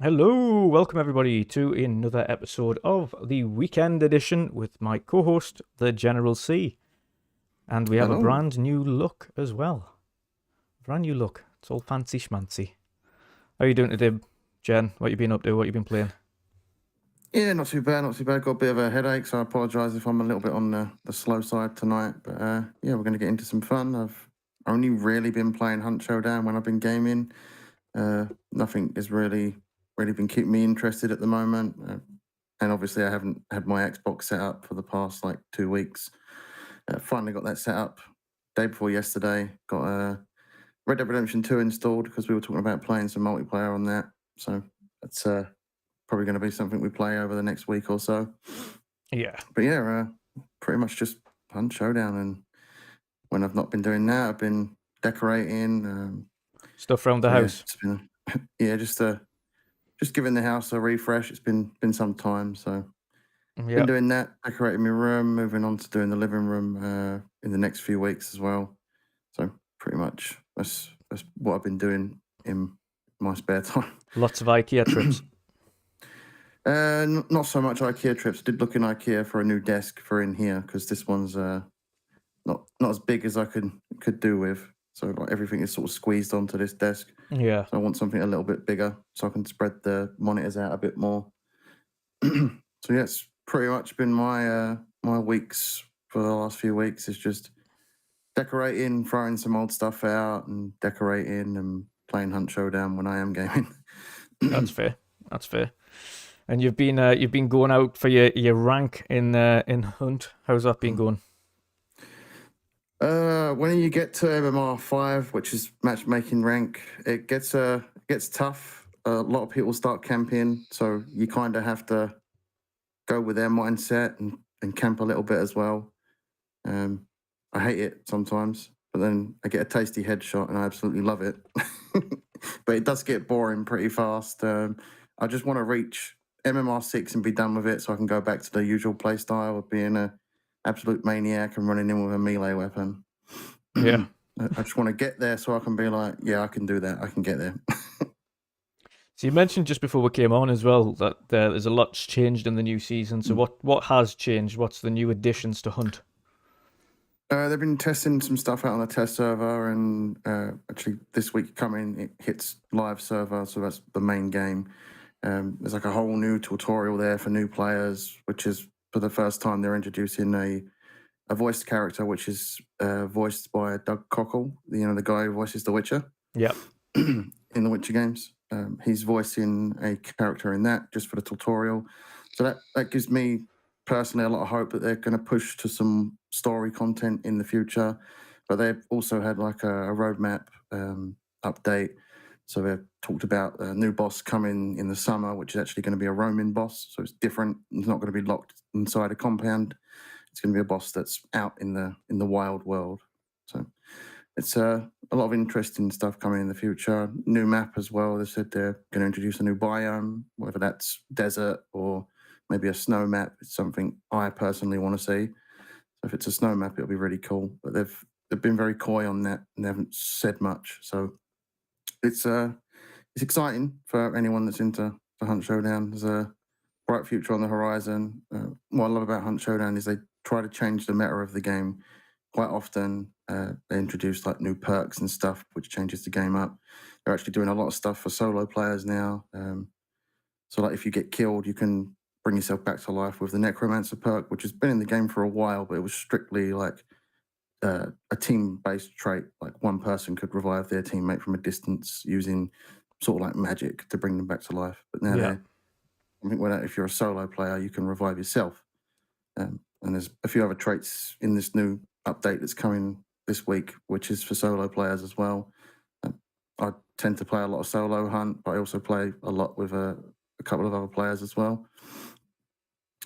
Hello, welcome everybody to another episode of the weekend edition with my co-host, the General C. And we have a Hello. brand new look as well. Brand new look. It's all fancy schmancy. How are you doing today, Jen? What you been up to? What you been playing? Yeah, not too bad, not too bad. Got a bit of a headache, so I apologise if I'm a little bit on the slow side tonight. But yeah, we're going to get into some fun. I've only really been playing Hunt Showdown when I've been gaming. Nothing has really been keeping me interested at the moment. And obviously, I haven't had my Xbox set up for the past like 2 weeks. Finally got that set up day before yesterday. Got Red Dead Redemption 2 installed because we were talking about playing some multiplayer on that. So that's probably going to be something we play over the next week or so. Yeah. But yeah, pretty much just Hunt Showdown. And when I've not been doing that, I've been decorating. Stuff around the house. Yeah, it's been just giving the house a refresh. It's been some time, so Yeah. been doing that, decorating my room, moving on to doing the living room in the next few weeks as well. So pretty much that's what I've been doing in my spare time. Lots of IKEA trips. Not so much IKEA trips. Did look in IKEA for a new desk for in here because this one's not as big as I could do with. So like everything is sort of squeezed onto this desk. Yeah. So I want something a little bit bigger so I can spread the monitors out a bit more. So yeah, it's pretty much been my weeks for the last few weeks is just decorating, throwing some old stuff out, and decorating and playing Hunt Showdown when I am gaming. That's fair. That's fair. And you've been going out for your rank in Hunt. How's that been going? When you get to MMR5, which is matchmaking rank, it gets tough. A lot of people start camping, so you kind of have to go with their mindset and camp a little bit as well. I hate it sometimes, but then I get a tasty headshot and I absolutely love it. But it does get boring pretty fast. I just want to reach MMR6 and be done with it so I can go back to the usual play style of being a absolute maniac and running in with a melee weapon. Yeah. I just want to get there so I can be like, yeah, I can do that. I can get there. So you mentioned just before we came on as well that there's a lot's changed in the new season. So what has changed? What's the new additions to Hunt? They've been testing some stuff out on the test server, and actually this week coming, it hits live server, so that's the main game. There's like a whole new tutorial there for new players, which is for the first time they're introducing a voiced character, which is voiced by Doug Cockle, the guy who voices The Witcher. Yeah. In the Witcher games. He's voicing a character in that just for the tutorial. So that gives me personally a lot of hope that they're going to push to some story content in the future. But they've also had like a roadmap update. So they've talked about a new boss coming in the summer, which is actually going to be a roaming boss. So it's different. It's not going to be locked inside a compound. It's going to be a boss that's out in the wild world. So it's a lot of interesting stuff coming in the future. New map as well. They said they're going to introduce a new biome, whether that's desert or maybe a snow map. It's something I personally want to see. So if it's a snow map, it'll be really cool. But they've been very coy on that and they haven't said much. So it's exciting for anyone that's into the Hunt Showdown. There's a bright future on the horizon. What I love about Hunt Showdown is they try to change the meta of the game quite often. They introduce like new perks and stuff, which changes the game up. They're actually doing a lot of stuff for solo players now. So like if you get killed, you can bring yourself back to life with the Necromancer perk, which has been in the game for a while, but it was strictly like a team-based trait. Like one person could revive their teammate from a distance using sort of like magic to bring them back to life. But now I think if you're a solo player, you can revive yourself. And there's a few other traits in this new update that's coming this week, which is for solo players as well. I tend to play a lot of solo Hunt, but I also play a lot with a couple of other players as well.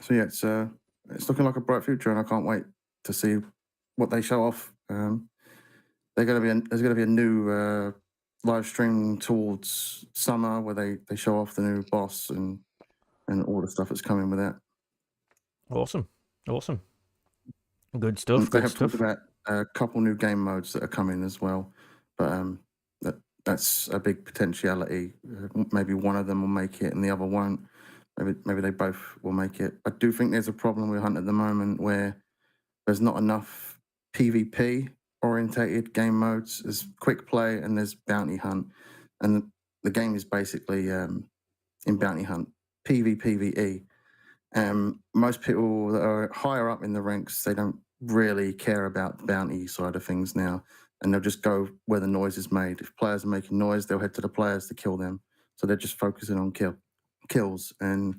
So yeah, it's looking like a bright future, and I can't wait to see what they show off. There's going to be a new live stream towards summer where they show off the new boss and all the stuff that's coming with that. Awesome. Good stuff. They have talked about a couple new game modes that are coming as well, but that's a big potentiality. Maybe one of them will make it and the other won't. Maybe they both will make it. I do think there's a problem with Hunt at the moment where there's not enough PvP orientated game modes. There's quick play and there's bounty hunt, and the game is basically in bounty hunt PvPvE. Most people that are higher up in the ranks, they don't really care about the bounty side of things now, and they'll just go where the noise is made. If players are making noise, they'll head to the players to kill them. So they're just focusing on kills, and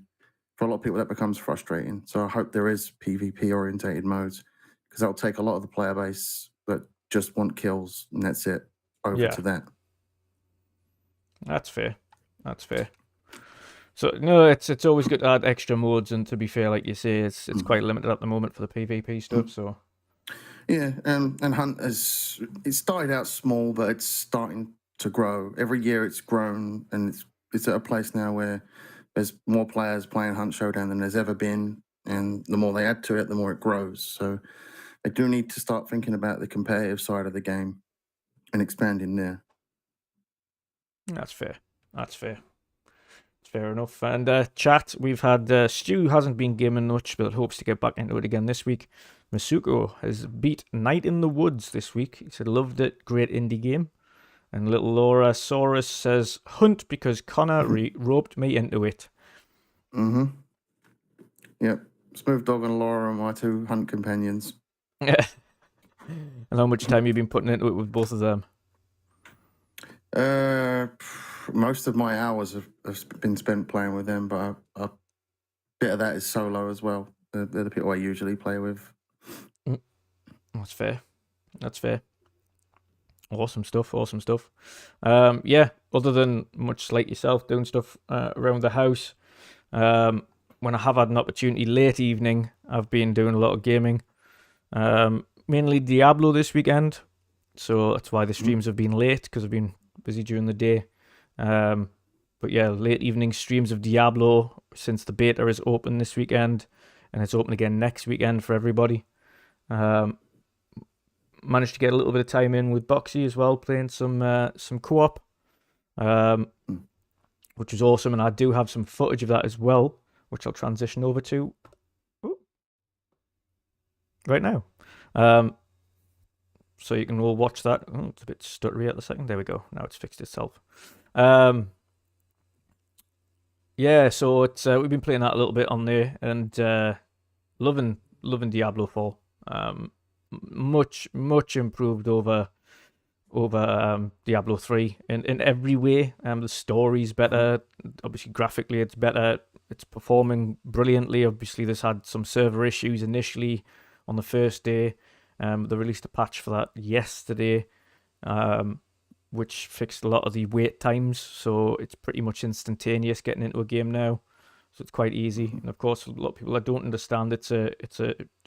for a lot of people that becomes frustrating. So I hope there is PvP orientated modes, because that'll take a lot of the player base that just want kills and that's it over to that. That's fair. That's fair. So no, it's always good to add extra modes, and to be fair, like you say, it's quite limited at the moment for the PvP stuff. So yeah, and Hunt it started out small, but it's starting to grow. Every year it's grown, and it's at a place now where there's more players playing Hunt Showdown than there's ever been, and the more they add to it, the more it grows. So they do need to start thinking about the competitive side of the game and expanding there. that's fair. That's fair. Fair enough. And chat, we've had Stu hasn't been gaming much, but hopes to get back into it again this week. Masuko has beat Night in the Woods this week. He said, loved it, great indie game. And little Laura Saurus says, Hunt because Connor roped me into it. Yep. Smooth Dog and Laura are my two Hunt companions. Yeah. And how much time have you been putting into it with both of them? Most of my hours have been spent playing with them, but a bit of that is solo as well. They're the people I usually play with. That's fair. That's fair. Awesome stuff. Awesome stuff. Yeah, other than much like yourself doing stuff around the house, when I have had an opportunity late evening, I've been doing a lot of gaming. Mainly Diablo this weekend, so that's why the streams have been late, because I've been busy during the day. But yeah, late evening streams of Diablo since the beta is open this weekend, and it's open again next weekend for everybody. Managed to get a little bit of time in with Boxy as well, playing some co-op, which was awesome, and I do have some footage of that as well, which I'll transition over to right now. So you can all watch that. Oh, it's a bit stuttery at the second. There we go. Now it's fixed itself. Yeah, so it's we've been playing that a little bit on there, and loving Diablo 4. Much improved over Diablo 3 in every way. The story's better. Obviously, graphically it's better. It's performing brilliantly. Obviously, this had some server issues initially on the first day. They released a patch for that yesterday, which fixed a lot of the wait times. So it's pretty much instantaneous getting into a game now. So it's quite easy. And of course, a lot of people that don't understand, it's a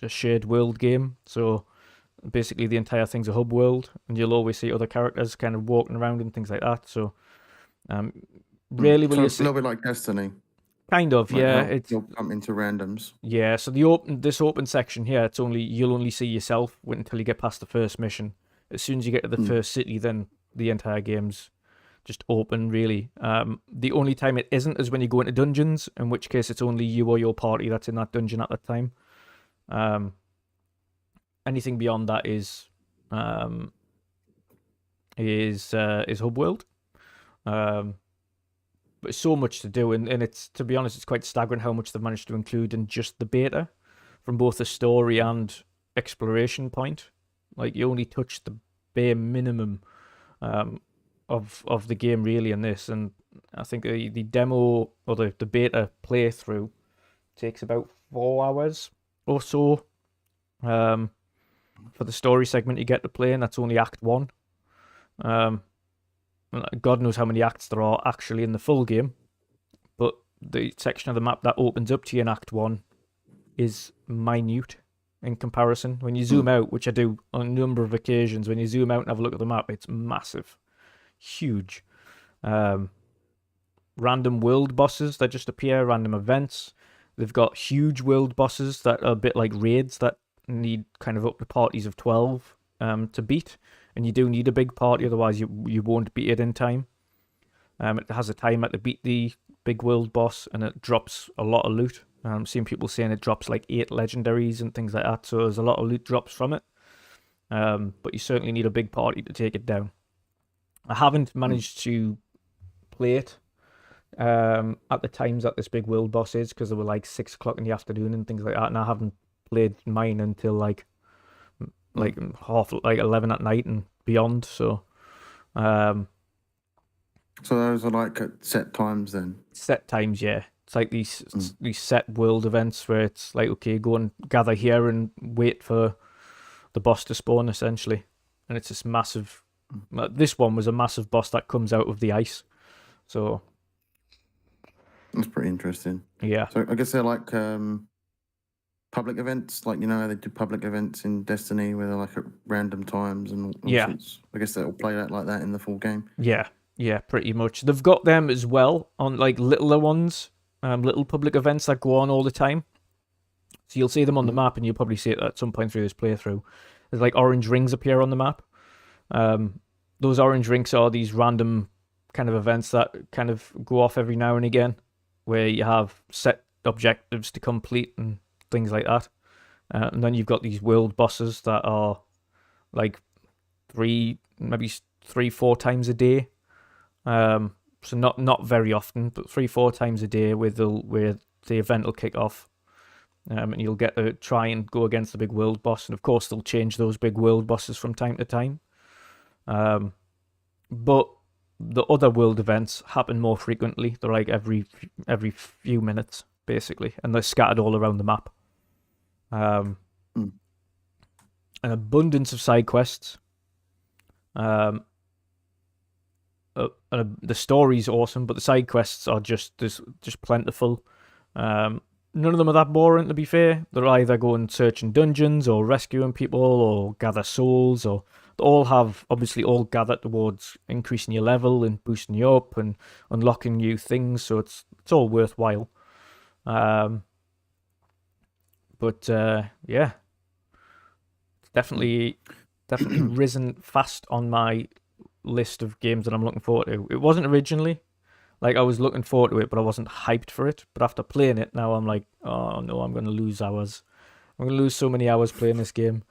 shared world game. So basically the entire thing's a hub world, and you'll always see other characters kind of walking around and things like that. So really, will you see? A little bit like Destiny. Kind of, yeah. You'll come into randoms. Yeah, so this open section here, you'll only see yourself until you get past the first mission. As soon as you get to the first city, then the entire game's just open, really. The only time it isn't is when you go into dungeons, in which case it's only you or your party that's in that dungeon at that time. Anything beyond that is hub world. But it's so much to do, and it's, to be honest, it's quite staggering how much they've managed to include in just the beta, from both the story and exploration point. Like, you only touch the bare minimum of the game, really, in this, and I think the demo, or the beta playthrough, takes about 4 hours or so for the story segment you get to play, and that's only Act 1. God knows how many acts there are actually in the full game, but the section of the map that opens up to you in Act 1 is minute in comparison. When you zoom out, which I do on a number of occasions, when you zoom out and have a look at the map, it's massive. Huge. Random world bosses that just appear, random events. They've got huge world bosses that are a bit like raids that need kind of up to parties of 12 to beat. and you do need a big party, otherwise you won't beat it in time. It has a timer to beat the big world boss, and it drops a lot of loot. I'm seeing people saying it drops like 8 legendaries and things like that, so there's a lot of loot drops from it. But you certainly need a big party to take it down. I haven't managed to play it at the times that this big world boss is, because they were like 6 o'clock in the afternoon and things like that, and I haven't played mine until like 11 at night and beyond. So those are like at set times then? Set times, yeah. It's like these set world events where it's like, okay, go and gather here and wait for the boss to spawn, essentially. And it's this massive... This one was a massive boss that comes out of the ice. So... That's pretty interesting. Yeah. So I guess they're like public events, like, you know, they do public events in Destiny where they're like at random times and all sorts. I guess they'll play that like that in the full game. Yeah, pretty much. They've got them as well on like littler ones, little public events that go on all the time. So you'll see them on the map, and you'll probably see it at some point through this playthrough. There's like orange rings appear on the map. Those orange rings are these random kind of events that kind of go off every now and again, where you have set objectives to complete and things like that. And then you've got these world bosses that are like 3, 4 times a day. So not very often, but 3-4 times a day where the event will kick off. And you'll get to try and go against the big world boss. And of course, they'll change those big world bosses from time to time. But the other world events happen more frequently. They're like every few minutes, basically. And they're scattered all around the map. An abundance of side quests. The story's awesome, but the side quests are just plentiful. None of them are that boring, to be fair. They're either going searching dungeons or rescuing people or gather souls, or they all have obviously all gathered towards increasing your level and boosting you up and unlocking new things. So it's all worthwhile. But yeah, it's definitely risen fast on my list of games that I'm looking forward to. It wasn't originally. Like, I was looking forward to it, but I wasn't hyped for it. But after playing it, now I'm like, oh no, I'm going to lose hours. I'm going to lose so many hours playing this game.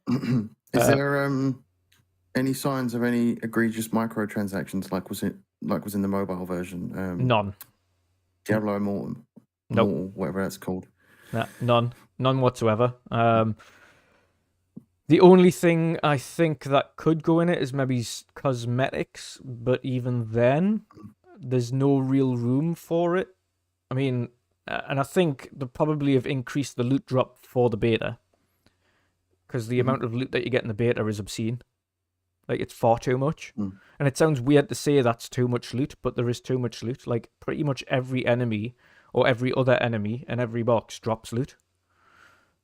Is there any signs of any egregious microtransactions like was in the mobile version? None. Diablo Immortal, nope. Whatever that's called. None whatsoever. The only thing I think that could go in it is maybe cosmetics, but even then, there's no real room for it. I mean, and I think they probably have increased the loot drop for the beta, because the amount of loot that you get in the beta is obscene. Like, it's far too much. And it sounds weird to say that's too much loot, but there is too much loot. Like, pretty much every enemy or every other enemy in every box drops loot.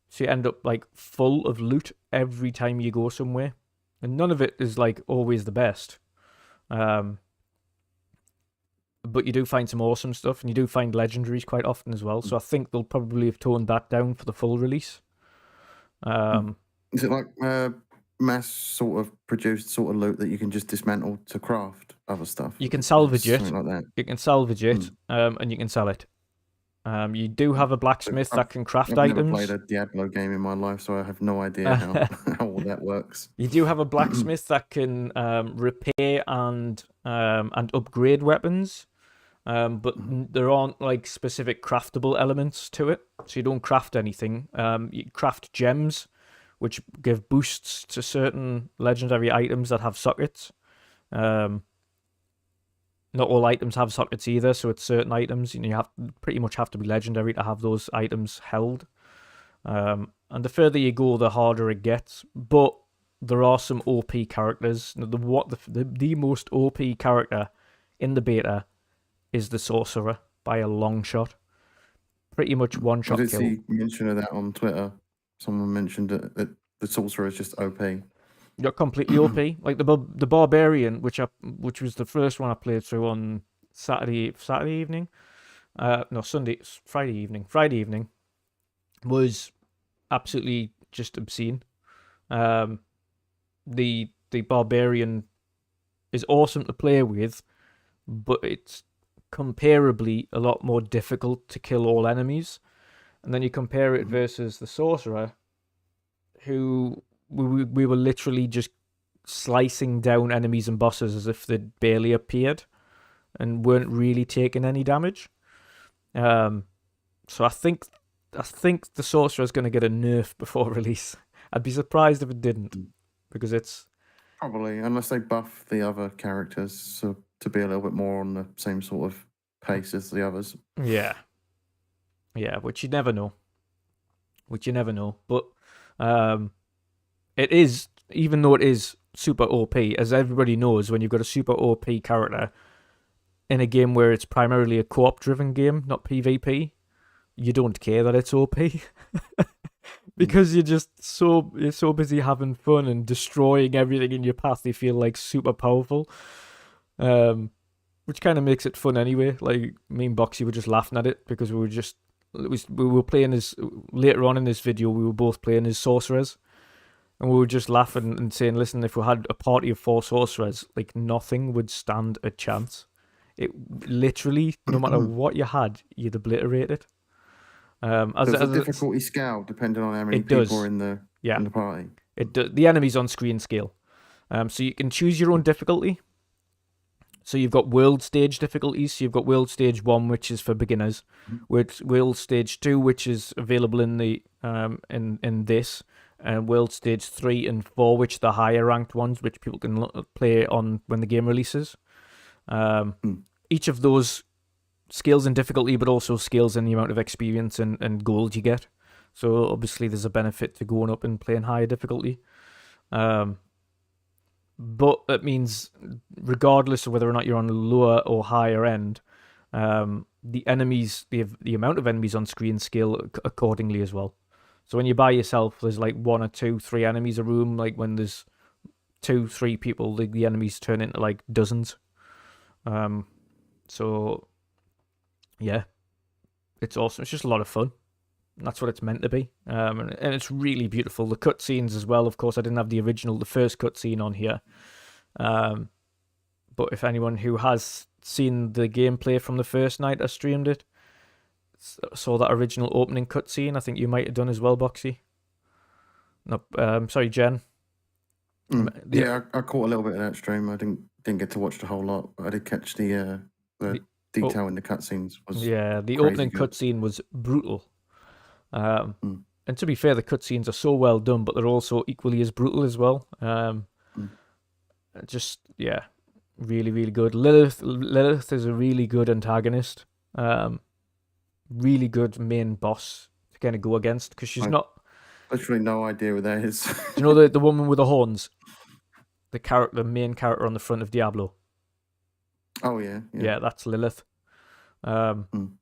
So you end up like full of loot every time you go somewhere. And none of it is like always the best. But you do find some awesome stuff, and you do find legendaries quite often as well. So I think they'll probably have toned that down for the full release. Is it like mass sort of produced sort of loot that you can just dismantle to craft other stuff? You can salvage it. Something like that. You can salvage it, and you can sell it. You do have a blacksmith that can craft items. I've never played a Diablo game in my life, so I have no idea how all that works. You do have a blacksmith that can repair and upgrade weapons, but there aren't like specific craftable elements to it, so you don't craft anything. You craft gems, which give boosts to certain legendary items that have sockets. Not all items have sockets either, so it's certain items. You pretty much have to be legendary to have those items held. And the further you go, the harder it gets. But there are some OP characters. The most OP character in the beta is the sorcerer by a long shot. Pretty much one shot kill. I did see mention of that on Twitter. Someone mentioned that the sorcerer is just OP. You're completely OP. Like the barbarian, which was the first one I played through on Friday evening, was absolutely just obscene. the barbarian is awesome to play with, but it's comparably a lot more difficult to kill all enemies. And then you compare it versus the sorcerer, who we were literally just slicing down enemies and bosses as if they'd barely appeared and weren't really taking any damage. So I think the sorcerer is going to get a nerf before release. I'd be surprised if it didn't, because it's Probably, unless they buff the other characters so to be a little bit more on the same sort of pace as the others. yeah, which you never know. But it is, even though it is super OP, as everybody knows, when you've got a super OP character in a game where it's primarily a co-op driven game, not PvP, you don't care that it's OP. Because you're so busy having fun and destroying everything in your path. You feel like super powerful, which kind of makes it fun anyway. Like me and Boxy were just laughing at it because we were playing as later on in this video. We were both playing as sorcerers, and we were just laughing and saying, "Listen, if we had a party of 4 sorcerers, like nothing would stand a chance. It literally, no matter what you had, you'd obliterate it." Does the difficulty scale depending on how many people are in the party? The enemies on screen scale. So you can choose your own difficulty. So you've got world stage difficulties. So you've got world stage 1, which is for beginners, with world stage 2, which is available in the in this, and world stage 3 and 4, which are the higher ranked ones, which people can play on when the game releases. Each of those scales in difficulty, but also scales in the amount of experience and gold you get. So obviously there's a benefit to going up and playing higher difficulty. But that means regardless of whether or not you're on the lower or higher end, the enemies, the amount of enemies on screen scale accordingly as well. So when you're by yourself, there's like 1 or 2, 3 enemies a room. Like when there's 2, 3 people, the enemies turn into like dozens. So yeah, it's awesome. It's just a lot of fun. That's what it's meant to be. And it's really beautiful. The cutscenes as well. Of course, I didn't have the first cutscene on here. But if anyone who has seen the gameplay from the first night I streamed it, saw that original opening cutscene, I think you might have done as well, Boxy. No, sorry, Jen. Yeah, I caught a little bit of that stream. I didn't get to watch the whole lot, but I did catch the detail in the cutscenes. The opening cutscene was brutal. And to be fair, the cutscenes are so well done, but they're also equally as brutal as well. Just really, really good. Lilith is a really good antagonist. Really good main boss to kind of go against, because she's not. Literally no idea what that is. Do you know the woman with the horns? The main character on the front of Diablo. Oh yeah, that's Lilith. And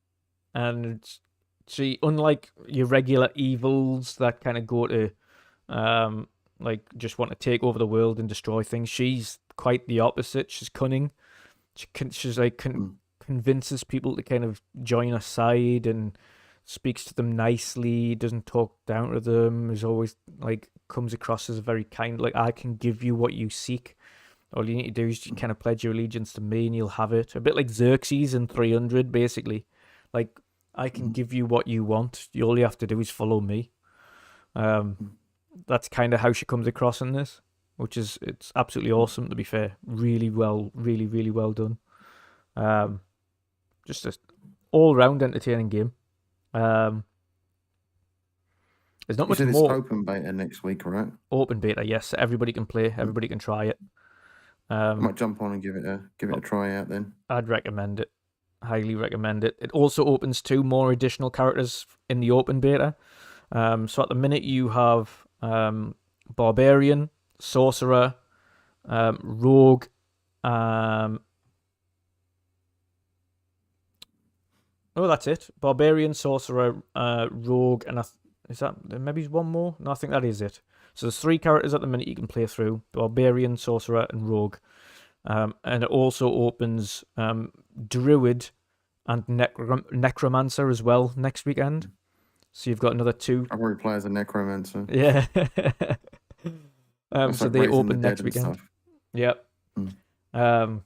she, unlike your regular evils that kind of go to, like just want to take over the world and destroy things, she's quite the opposite. She's cunning. She's like convinces people to kind of join her side and speaks to them nicely. Doesn't talk down to them. Is always like comes across as a very kind. Like, I can give you what you seek. All you need to do is you kind of pledge your allegiance to me and you'll have it. A bit like Xerxes in 300, basically. Like, I can give you what you want. All you have to do is follow me. That's kind of how she comes across in this, which is, it's absolutely awesome, to be fair. Really well done. Just an all-round entertaining game. There's not much more. It's open beta next week, right? Open beta, yes. Everybody can play. Everybody can try it. I might jump on and give it a try out then. I'd recommend it. Highly recommend it. It also opens 2 more additional characters in the open beta. So at the minute you have Barbarian, Sorcerer, Rogue, that's it. Barbarian, Sorcerer, Rogue, and is that maybe one more? No, I think that is it. So there's 3 characters at the minute you can play through: Barbarian, Sorcerer, and Rogue. And it also opens Druid and Necromancer as well next weekend. So you've got another 2. I've already played as a Necromancer. Yeah. That's So like they raising the open dead next and weekend. stuff. Yep. Mm.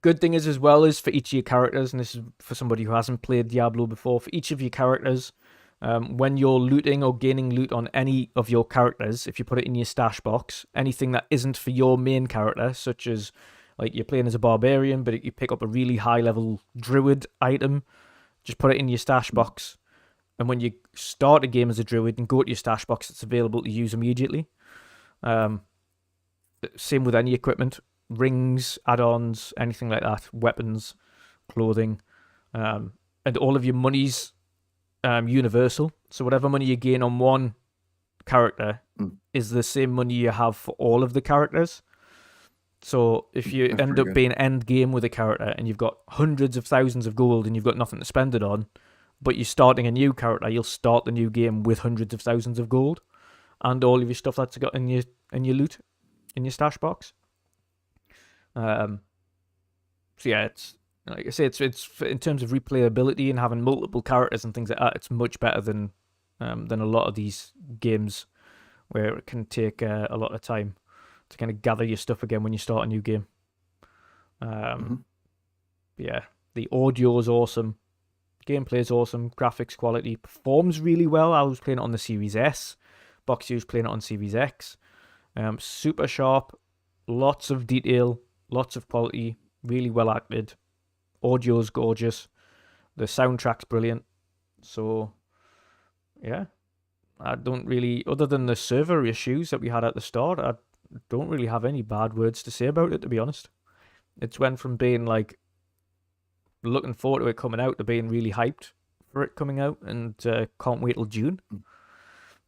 Good thing is as well is for each of your characters, and this is for somebody who hasn't played Diablo before, for each of your characters, when you're looting or gaining loot on any of your characters, if you put it in your stash box, anything that isn't for your main character, such as like you're playing as a barbarian, but you pick up a really high level druid item, just put it in your stash box. And when you start a game as a druid and go to your stash box, it's available to use immediately. Same with any equipment, rings, add-ons, anything like that, weapons, clothing, and all of your money's universal. So whatever money you gain on one character is the same money you have for all of the characters. So if you That's end pretty up good. being end game with a character and you've got hundreds of thousands of gold and you've got nothing to spend it on, but you're starting a new character, you'll start the new game with hundreds of thousands of gold and all of your stuff that's got in your loot in your stash box. So yeah, it's like I say, it's in terms of replayability and having multiple characters and things like that, it's much better than a lot of these games where it can take a lot of time to kind of gather your stuff again when you start a new game. Yeah, the audio is awesome, gameplay is awesome, graphics quality performs really well. I was playing it on the Series S, Boxy was playing it on Series X. Super sharp, lots of detail, lots of quality, really well acted. Audio's gorgeous. The soundtrack's brilliant. So, yeah, I don't really, other than the server issues that we had at the start, I don't really have any bad words to say about it, to be honest. It's went from being like looking forward to it coming out to being really hyped for it coming out and can't wait till June.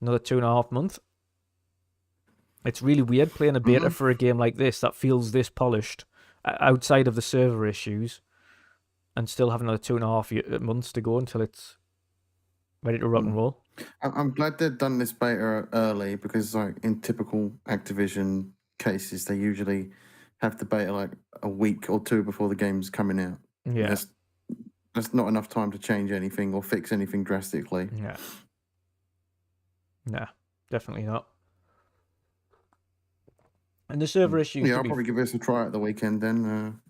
Another 2.5 months. It's really weird playing a beta for a game like this that feels this polished outside of the server issues and still have another 2.5 months to go until it's ready to rock and roll. I'm glad they've done this beta early because, like, in typical Activision cases, they usually have the beta like a week or two before the game's coming out. Yeah. That's not enough time to change anything or fix anything drastically. Yeah. Nah, definitely not. And the server issues. Yeah, I'll probably give this a try at the weekend then.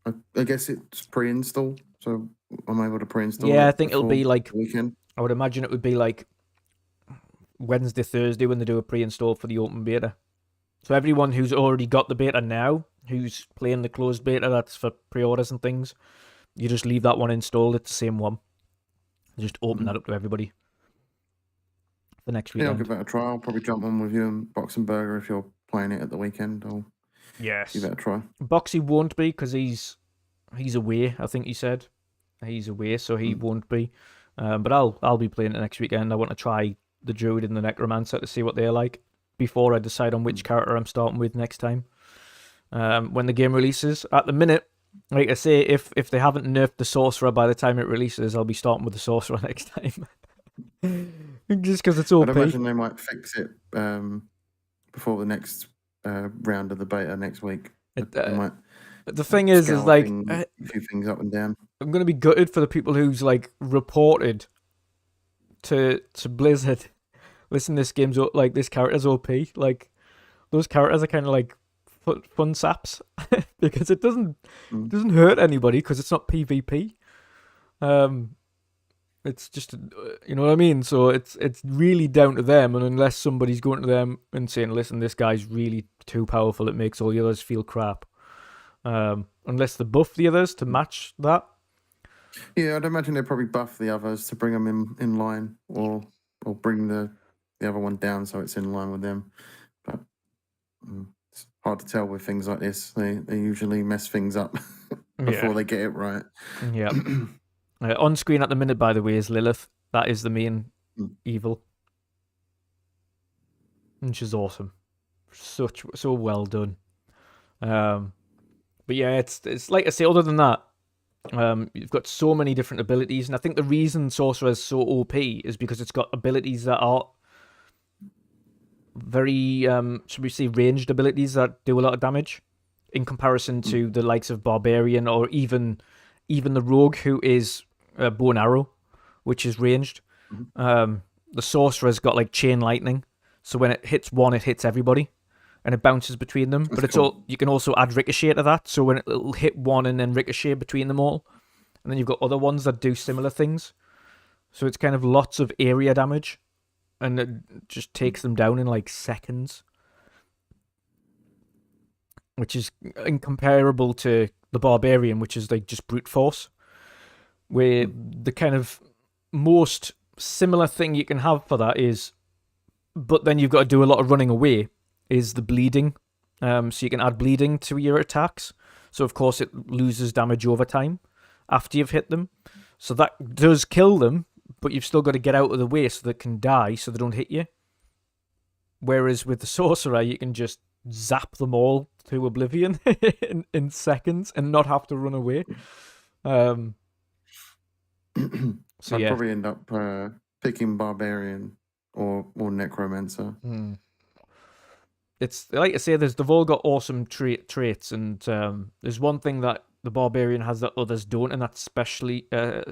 I guess it's pre-install, so I'm able to pre-install. Yeah, I think it'll be like weekend. I would imagine it would be like Wednesday, Thursday when they do a pre-install for the open beta. So everyone who's already got the beta now, who's playing the closed beta, that's for pre-orders and things, you just leave that one installed. It's the same one. You just open that up to everybody for next weekend. Yeah, I'll give that a try. I'll probably jump on with you and Box and Burger if you're playing it at the weekend. Yes. Give that a try. Boxy won't be because he's away. I think he said he's away, so he won't be. But I'll be playing it next weekend. I want to try the Druid and the Necromancer to see what they're like before I decide on which character I'm starting with next time. When the game releases, at the minute, like I say, if they haven't nerfed the Sorcerer by the time it releases, I'll be starting with the Sorcerer next time. Just because it's OP. I'd imagine they might fix it before the next round of the beta next week. They might. The thing is like a few things up and down. I'm gonna be gutted for the people who's like reported to Blizzard. Listen, this game's like this character's OP. Like those characters are kind of like fun saps because it doesn't hurt anybody because it's not PvP. It's just you know what I mean. So it's really down to them, and unless somebody's going to them and saying, "Listen, this guy's really too powerful. It makes all the others feel crap." Unless they buff the others to match that. Yeah, I'd imagine they'd probably buff the others to bring them in line, or bring the other one down so it's in line with them. But it's hard to tell with things like this. They usually mess things up before they get it right. Yeah. On screen at the minute, by the way, is Lilith. That is the main evil, and she's awesome. So well done. But yeah, it's like I say. Other than that, you've got so many different abilities, and I think the reason Sorcerer is so OP is because it's got abilities that are very, should we say, ranged abilities that do a lot of damage in comparison to the likes of Barbarian or even the Rogue, who is bow and arrow, which is ranged. The Sorcerer's got like chain lightning, So when it hits one, it hits everybody, and it bounces between them. But it's cool. all, you can also add ricochet to that. So when it'll hit one and then ricochet between them all, and then you've got other ones that do similar things. So it's kind of lots of area damage, and it just takes them down in like seconds, which is incomparable to the Barbarian, which is like just brute force, where the kind of most similar thing you can have for that is, but then you've got to do a lot of running away, is the bleeding. So you can add bleeding to your attacks. So of course it loses damage over time after you've hit them. So that does kill them, but you've still got to get out of the way so they can die, so they don't hit you. Whereas with the Sorcerer, you can just zap them all to oblivion in seconds and not have to run away. So I'd yeah, probably end up picking Barbarian or Necromancer. it's like I say, they've all got awesome traits, and there's one thing that the Barbarian has that others don't, and that's specialty. There's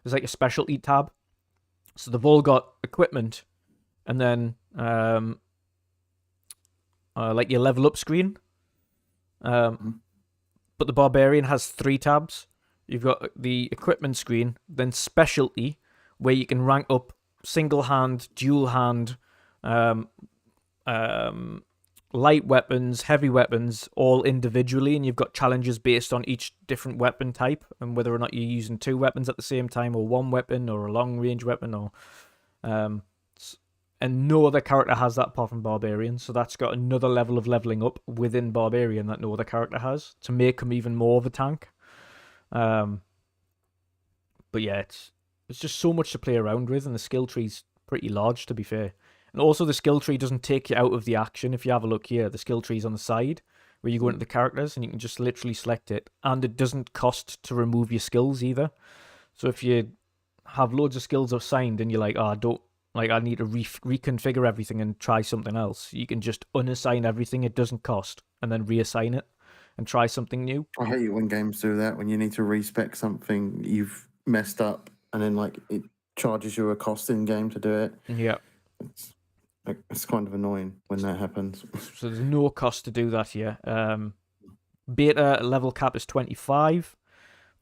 like a specialty tab, so they've all got equipment, and then like your level up screen. But the Barbarian has 3 tabs. You've got the equipment screen, then specialty, where you can rank up single hand, dual hand, light weapons, heavy weapons, all individually, and you've got challenges based on each different weapon type and whether or not you're using 2 weapons at the same time, or 1 weapon, or a long range weapon, or and no other character has that apart from Barbarian, so that's got another level of leveling up within Barbarian that no other character has to make him even more of a tank. But yeah, it's just so much to play around with, and the skill tree's pretty large, to be fair. And also the skill tree doesn't take you out of the action. If you have a look here, the skill tree's on the side where you go into the characters and you can just literally select it, and it doesn't cost to remove your skills either. So if you have loads of skills assigned and you're like, oh, I need to reconfigure everything and try something else, you can just unassign everything, it doesn't cost, and then reassign it and try something new. I hate it when games do that, when you need to respec something you've messed up and then like it charges you a cost in game to do it. Yeah. It's kind of annoying when that happens. So there's no cost to do that here. Beta level cap is 25.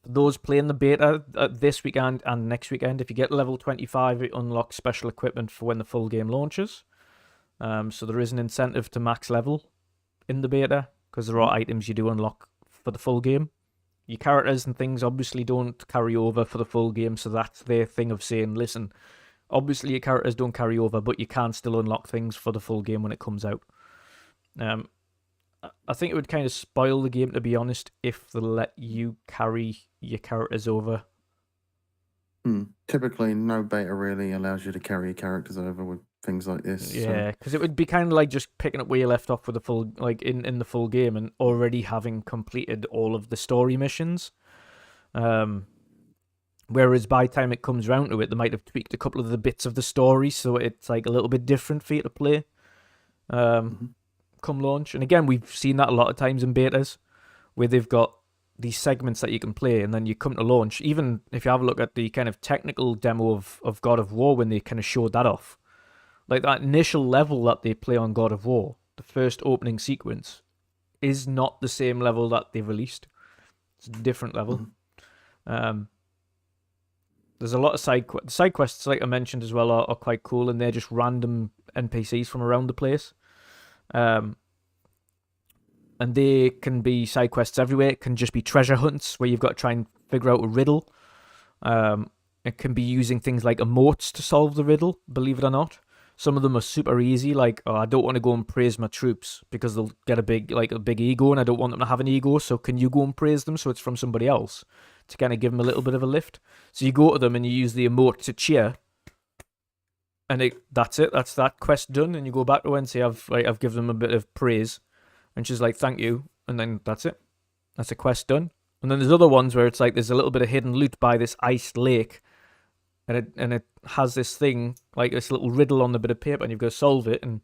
For those playing the beta this weekend and next weekend, if you get level 25, it unlocks special equipment for when the full game launches. So there is an incentive to max level in the beta, because there are items you do unlock for the full game. Your characters and things obviously don't carry over for the full game, so that's their thing of saying, listen, obviously your characters don't carry over, but you can still unlock things for the full game when it comes out. I think it would kind of spoil the game, to be honest, if they let you carry your characters over. Typically, no beta really allows you to carry your characters over with things like this. Yeah, because it would be kind of like just picking up where you left off with the full, like in the full game, and already having completed all of the story missions. Whereas by the time it comes around to it, they might have tweaked a couple of the bits of the story, so it's like a little bit different for you to play. Come launch. And again, we've seen that a lot of times in betas, where they've got these segments that you can play, and then you come to launch. Even if you have a look at the kind of technical demo of God of War, when they kind of showed that off, like that initial level that they play on God of War, the first opening sequence, is not the same level that they released. It's a different level. There's a lot of side quests, like I mentioned as well, are quite cool, and they're just random NPCs from around the place. And they can be side quests everywhere. It can just be treasure hunts where you've got to try and figure out a riddle. It can be using things like emotes to solve the riddle, believe it or not. Some of them are super easy, like, oh, I don't want to go and praise my troops because they'll get a big ego, and I don't want them to have an ego, so can you go and praise them so it's from somebody else to kind of give them a little bit of a lift? So you go to them and you use the emote to cheer, and that's it. That's that quest done, and you go back to her and say, I've given them a bit of praise, and she's like, thank you, and then that's it. That's a quest done. And then there's other ones where it's like there's a little bit of hidden loot by this iced lake, and it has this thing, like this little riddle on the bit of paper, and you've got to solve it. And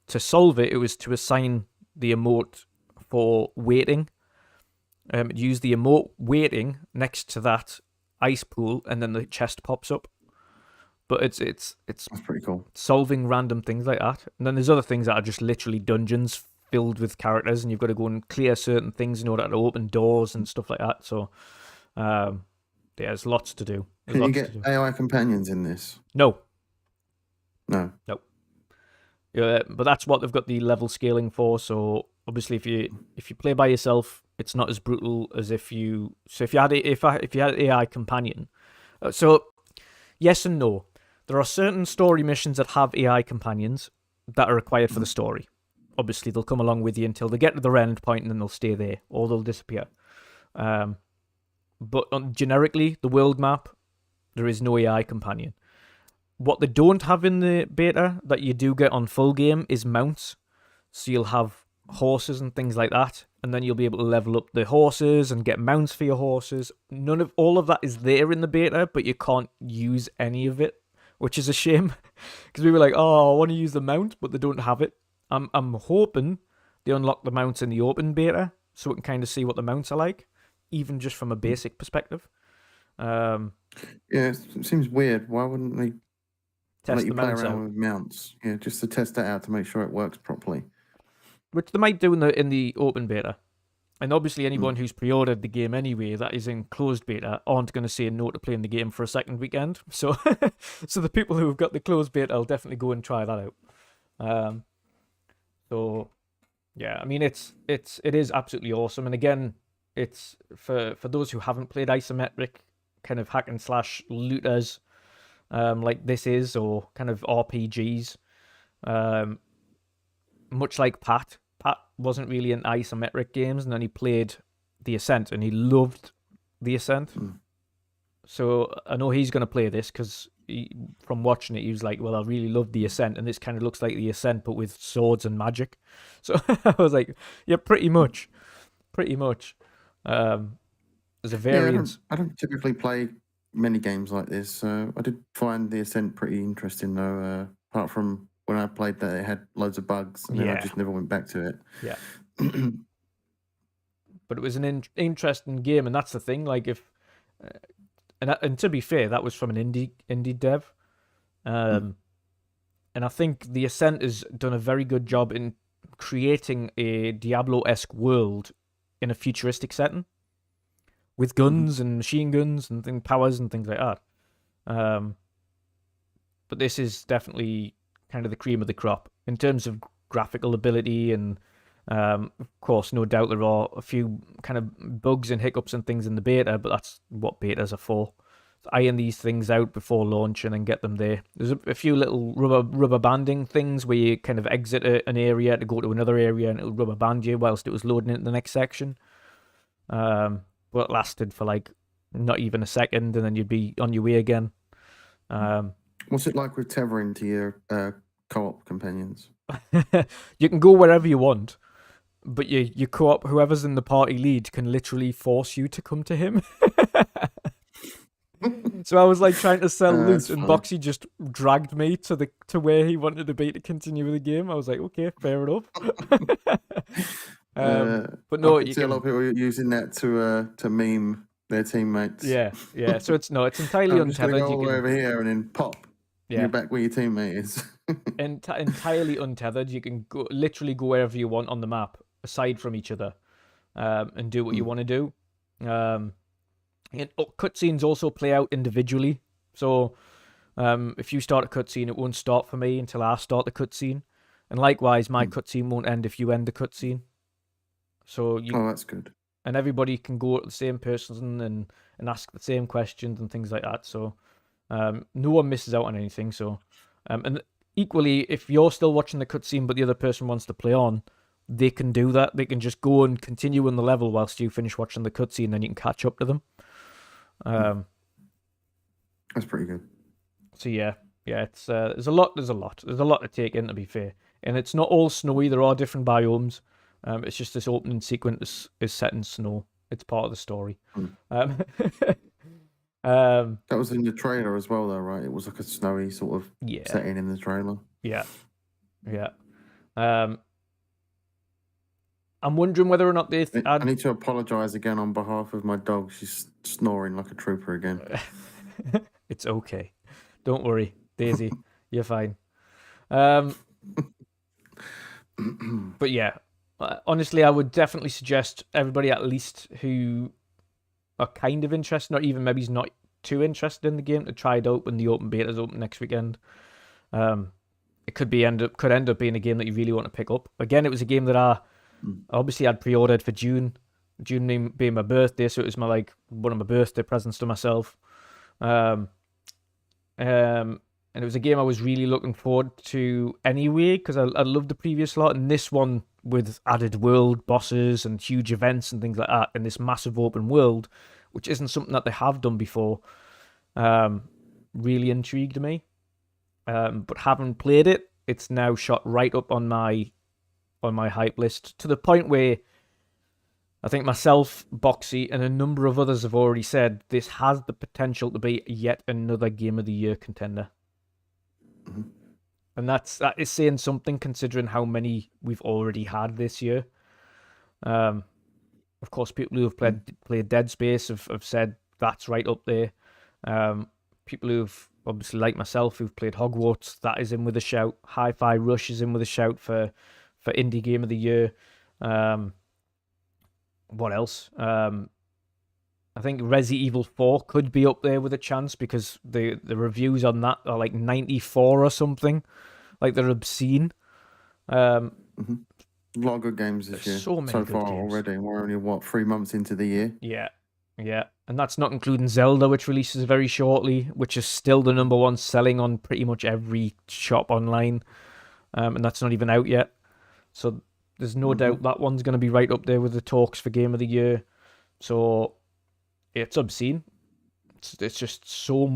to solve it, it was to assign the emote for waiting. Use the emote waiting next to that ice pool, and then the chest pops up. But it's That's pretty cool. solving random things like that. And then there's other things that are just literally dungeons filled with characters, and you've got to go and clear certain things in order to open doors and stuff like that. So, yeah, there's lots to do. Can you get AI companions in this? No. No. Yeah, but that's what they've got the level scaling for. So obviously, if you play by yourself, it's not as brutal as if you had an AI companion. So yes and no. There are certain story missions that have AI companions that are required for the story. Obviously, they'll come along with you until they get to their end point, and then they'll stay there, or they'll disappear. But generically, the world map, there is no AI companion. What they don't have in the beta that you do get on full game is mounts. So you'll have horses and things like that, and then you'll be able to level up the horses and get mounts for your horses. All of that is there in the beta, but you can't use any of it, which is a shame. Because we were like, oh, I want to use the mount, but they don't have it. I'm hoping they unlock the mounts in the open beta, so we can kind of see what the mounts are like, even just from a basic perspective. Yeah, it seems weird. Why wouldn't they let you play around with mounts? Yeah, just to test that out to make sure it works properly. Which they might do in the open beta. And obviously anyone who's pre-ordered the game anyway, that is in closed beta, aren't going to say no to playing the game for a second weekend. So so the people who have got the closed beta will definitely go and try that out. So yeah, I mean it is absolutely awesome. And again, it's for those who haven't played isometric kind of hack and slash looters, like this is, or kind of RPGs, much like Pat wasn't really in isometric games, and then he played The Ascent, and he loved The Ascent. So I know he's going to play this, because from watching it, he was like, well, I really love The Ascent, and this kind of looks like The Ascent, but with swords and magic. So I was like, yeah, pretty much. There's a variance. Yeah, I don't typically play many games like this, so I did find The Ascent pretty interesting, though, apart from when I played that it had loads of bugs, and then I just never went back to it. Yeah. But it was an interesting game, and that's the thing. Like, and to be fair, that was from an indie dev, and I think The Ascent has done a very good job in creating a Diablo-esque world in a futuristic setting with guns and machine guns and powers and things like that. But this is definitely kind of the cream of the crop in terms of graphical ability, and of course, no doubt there are a few kind of bugs and hiccups and things in the beta, but that's what betas are for. So iron these things out before launch and then get them there. There's a few little rubber banding things where you kind of exit an area to go to another area, and it'll rubber band you whilst it was loading into the next section. But it lasted for like not even a second, and then you'd be on your way again. What's it like with tethering to your co-op companions? You can go wherever you want, but your co-op, whoever's in the party lead, can literally force you to come to him. So I was like trying to sell loot, and Boxy just dragged me to where he wanted to be to continue with the game. I was like, okay, fair enough. But no, you see a lot of people using that to meme their teammates. Yeah. So it's entirely untethered. You can go over here and then pop. Yeah. You're back where your teammate is. Entirely untethered. You can literally go wherever you want on the map, aside from each other, and do what you want to do. And cutscenes also play out individually. So if you start a cutscene, it won't start for me until I start the cutscene. And likewise, my cutscene won't end if you end the cutscene. So that's good. And everybody can go to the same person and ask the same questions and things like that. So no one misses out on anything. So and equally, if you're still watching the cutscene but the other person wants to play on, they can do that. They can just go and continue in the level whilst you finish watching the cutscene, then you can catch up to them. That's pretty good. So yeah, it's there's a lot to take in, to be fair, and it's not all snowy. There are different biomes. It's just this opening sequence is set in snow. It's part of the story. That was in the trailer as well, though, right? It was like a snowy sort of setting in the trailer. Yeah. I'm wondering whether or not they. I need to apologise again on behalf of my dog. She's snoring like a trooper again. It's okay. Don't worry. Daisy, you're fine. But yeah, honestly, I would definitely suggest everybody at least who are kind of interested, or even maybe not too interested in the game, to try it out when the open beta's open next weekend. It could end up being a game that you really want to pick up. Again, it was a game that I obviously had pre-ordered for June. June being my birthday, so it was one of my birthday presents to myself. And it was a game I was really looking forward to anyway, because I loved the previous lot, and this one with added world bosses and huge events and things like that in this massive open world, which isn't something that they have done before, really intrigued me. But having played it, it's now shot right up on my hype list, to the point where I think myself, Boxy, and a number of others have already said this has the potential to be yet another Game of the Year contender. Mm-hmm. And that is saying something, considering how many we've already had this year. Of course, people who have played Dead Space have said that's right up there. People who've, obviously like myself, who've played Hogwarts, that is in with a shout. Hi-Fi Rush is in with a shout for Indie Game of the Year. What else? I think Resident Evil 4 could be up there with a chance, because the reviews on that are like 94 or something. Like, they're obscene. A lot of good games this year. So many so good far games already. We're only, 3 months into the year? Yeah. And that's not including Zelda, which releases very shortly, which is still the number one selling on pretty much every shop online. And that's not even out yet. So there's no doubt that one's going to be right up there with the talks for Game of the Year. So it's obscene. It's just so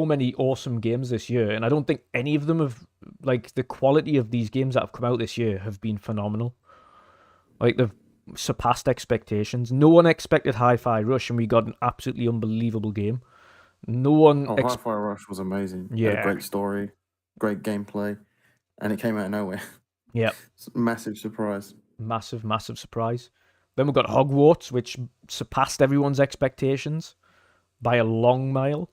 many awesome games this year. And I don't think any of them have, like, the quality of these games that have come out this year have been phenomenal. Like, they've surpassed expectations. No one expected Hi-Fi Rush, and we got an absolutely unbelievable game. No one... Hi-Fi Rush was amazing. Yeah. It had a great story, great gameplay, and it came out of nowhere. Yeah. Massive surprise. Massive surprise. Then we've got Hogwarts, which surpassed everyone's expectations by a long mile.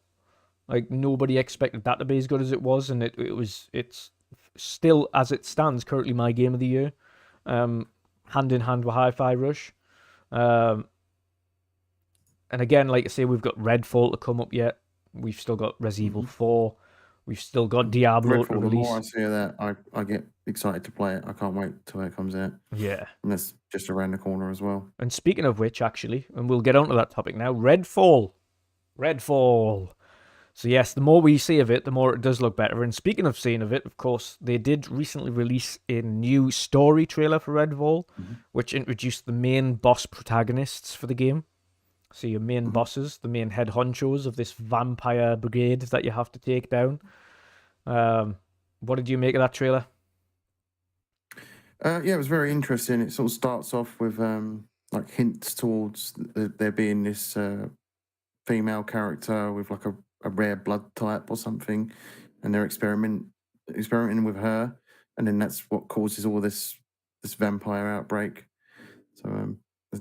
Like, nobody expected that to be as good as it was, and it's still, as it stands, currently my Game of the Year. Hand in hand with Hi-Fi Rush. And again, like I say, we've got Redfall to come up yet. We've still got Resident Evil 4. We've still got Diablo Redfall, to release. The more I see that, I get excited to play it. I can't wait till it comes out. Yeah. And that's just around the corner as well. And speaking of which, actually, and we'll get onto that topic now, Redfall. So yes, the more we see of it, the more it does look better. And speaking of seeing of it, of course, they did recently release a new story trailer for Redfall, which introduced the main boss protagonists for the game. So your main bosses, the main head honchos of this vampire brigade that you have to take down. What did you make of that trailer? Yeah, it was very interesting. It sort of starts off with like hints towards there being this female character with like a rare blood type or something, and they're experimenting with her, and then that's what causes all this vampire outbreak. So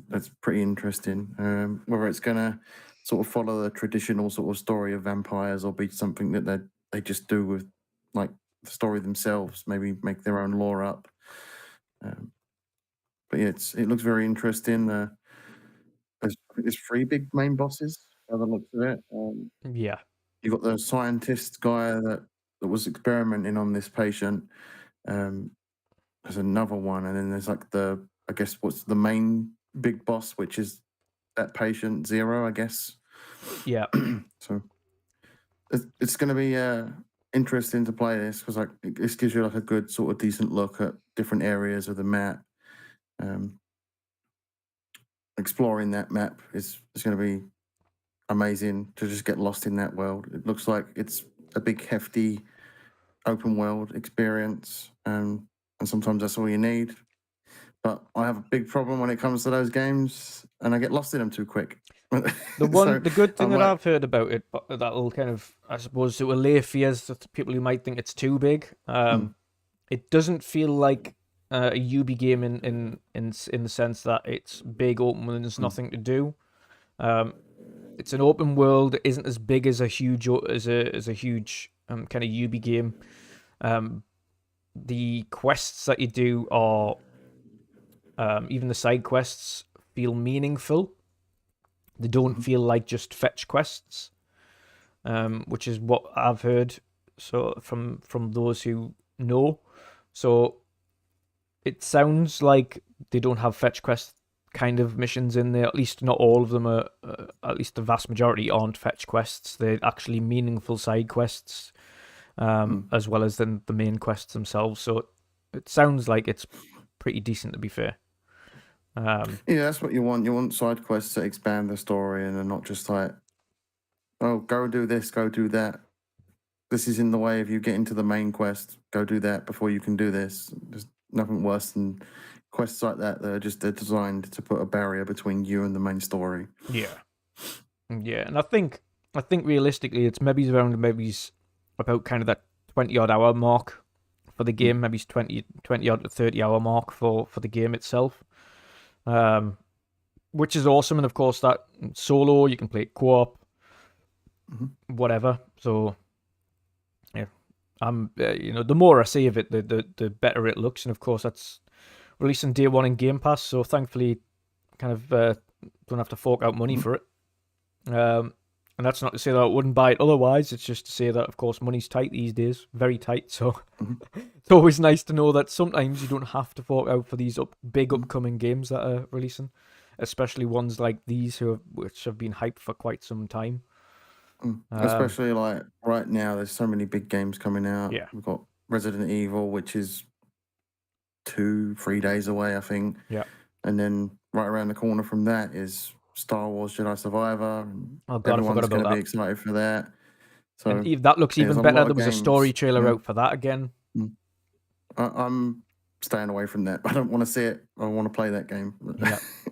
that's pretty interesting. Whether it's gonna sort of follow the traditional sort of story of vampires, or be something that they just do with like the story themselves, maybe make their own lore up. But yeah, it looks very interesting. There's 3 big main bosses by the looks of it. Yeah. You've got the scientist guy that was experimenting on this patient. There's another one, and then there's like I guess what's the main big boss, which is that patient Zero, I guess. Yeah. So it's going to be interesting to play this, because like this gives you like a good sort of decent look at different areas of the map. Exploring that map is going to be amazing, to just get lost in that world. It looks like it's a big, hefty, open world experience, and sometimes that's all you need. But I have a big problem when it comes to those games, and I get lost in them too quick. The good thing that I've heard about it, that will kind of, I suppose, it will allay fears to people who might think it's too big. It doesn't feel like a UB game in the sense that it's big, open, and there's nothing to do. It's an open world. It isn't as big as a huge kind of Ubi game. The quests that you do are, even the side quests feel meaningful. They don't feel like just fetch quests, which is what I've heard. So from those who know, so it sounds like they don't have fetch quest kind of missions in there. At least not all of them are. At least the vast majority aren't fetch quests. They're actually meaningful side quests, as well as the main quests themselves. So it sounds like it's pretty decent, to be fair. Yeah, that's what you want. You want side quests that expand the story and are not just like, oh, go do this, go do that. This is in the way of you getting to the main quest. Go do that before you can do this. There's nothing worse than quests like that. They're designed to put a barrier between you and the main story. Yeah, and I think realistically, it's maybe about kind of that 20-odd hour mark for the game. Maybe it's 20 odd to 30-hour mark for the game itself. Which is awesome, and of course that solo you can play co-op, whatever. So yeah, the more I see of it, the better it looks, and of course that's releasing day one in Game Pass. So thankfully, kind of don't have to fork out money for it. And that's not to say that I wouldn't buy it otherwise. It's just to say that, of course, money's tight these days, very tight. So it's always nice to know that sometimes you don't have to fork out for these big upcoming games that are releasing, especially ones like these which have been hyped for quite some time. Especially like right now, there's so many big games coming out. Yeah. We've got Resident Evil, which is 2-3 days away, I think. Yeah. And then right around the corner from that is Star Wars Jedi Survivor. And Oh God, I forgot everyone's about going to that. be excited for that. So and that looks even better. There was a story trailer out for that again. I'm staying away from that. I don't want to see it. I want to play that game.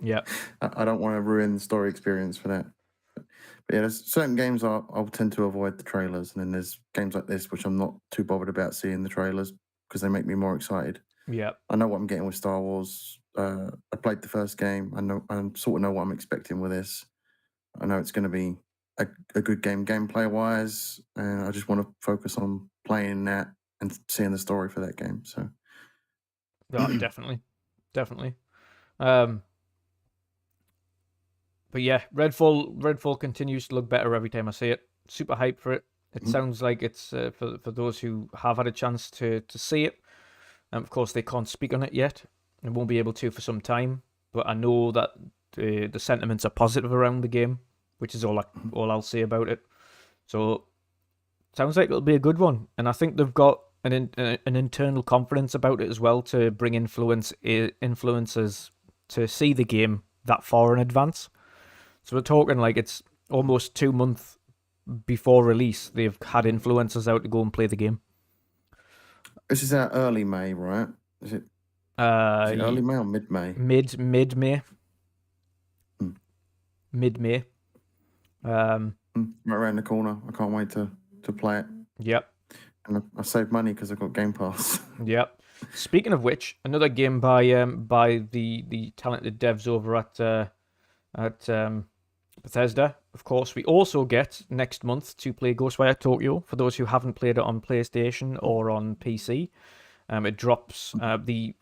Yeah. I don't want to ruin the story experience for that. But yeah, there's certain games I'll tend to avoid the trailers, and then there's games like this which I'm not too bothered about seeing the trailers because they make me more excited. Yeah, I know what I'm getting with Star Wars. I played the first game. I sort of know what I'm expecting with this. I know it's going to be a good game gameplay wise, and I just want to focus on playing that and seeing the story for that game. So, definitely. But yeah, Redfall continues to look better every time I see it. Super hyped for it. It sounds like it's for those who have had a chance to see it. Of course, they can't speak on it yet, and won't be able to for some time. But I know that the sentiments are positive around the game, which is all I'll say about it. So, sounds like it'll be a good one, and I think they've got an internal confidence about it as well to bring influencers to see the game that far in advance. So we're talking like it's almost 2 months before release. They've had influencers out to go and play the game. This is out early May, right? Is it early May or mid May? Mid-May. Mid-May. Right around the corner. I can't wait to play it. Yep. And I save money because I've got Game Pass. Yep. Speaking of which, another game by the talented devs over at Bethesda. Of course, we also get next month to play Ghostwire Tokyo. For those who haven't played it on PlayStation or on PC, it drops the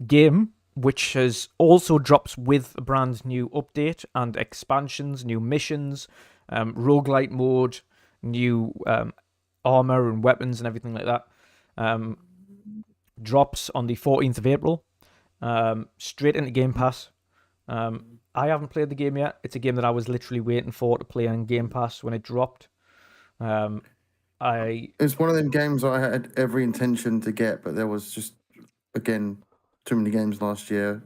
game, which also drops with a brand new update and expansions, new missions, roguelite mode, new armor and weapons and everything like that. Drops on the 14th of April, straight into Game Pass. I haven't played the game yet. It's a game that I was literally waiting for to play on Game Pass when it dropped. It's one of them games I had every intention to get, but there was just, again, too many games last year.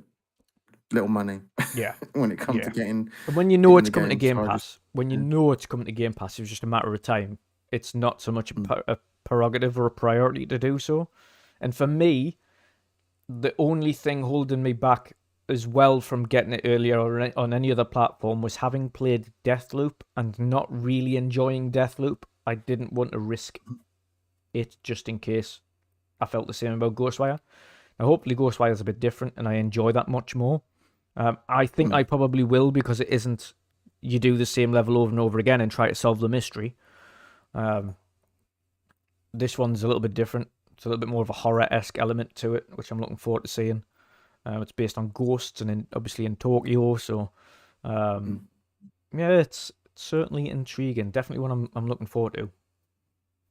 Little money. Yeah. when it comes to getting. And when you know it's coming to game, Game Pass, it's coming to Game Pass, it's just a matter of time. It's not so much a prerogative or a priority to do so. And for me, the only thing holding me back as well from getting it earlier or on any other platform was having played Deathloop and not really enjoying Deathloop. I didn't want to risk it just in case I felt the same about Ghostwire. Now, hopefully Ghostwire is a bit different and I enjoy that much more. I think I probably will because it isn't you do the same level over and over again and try to solve the mystery. this one's a little bit different. It's a little bit more of a horror-esque element to it, which I'm looking forward to seeing. It's based on ghosts and obviously in Tokyo, so yeah, it's certainly intriguing. Definitely one I'm looking forward to.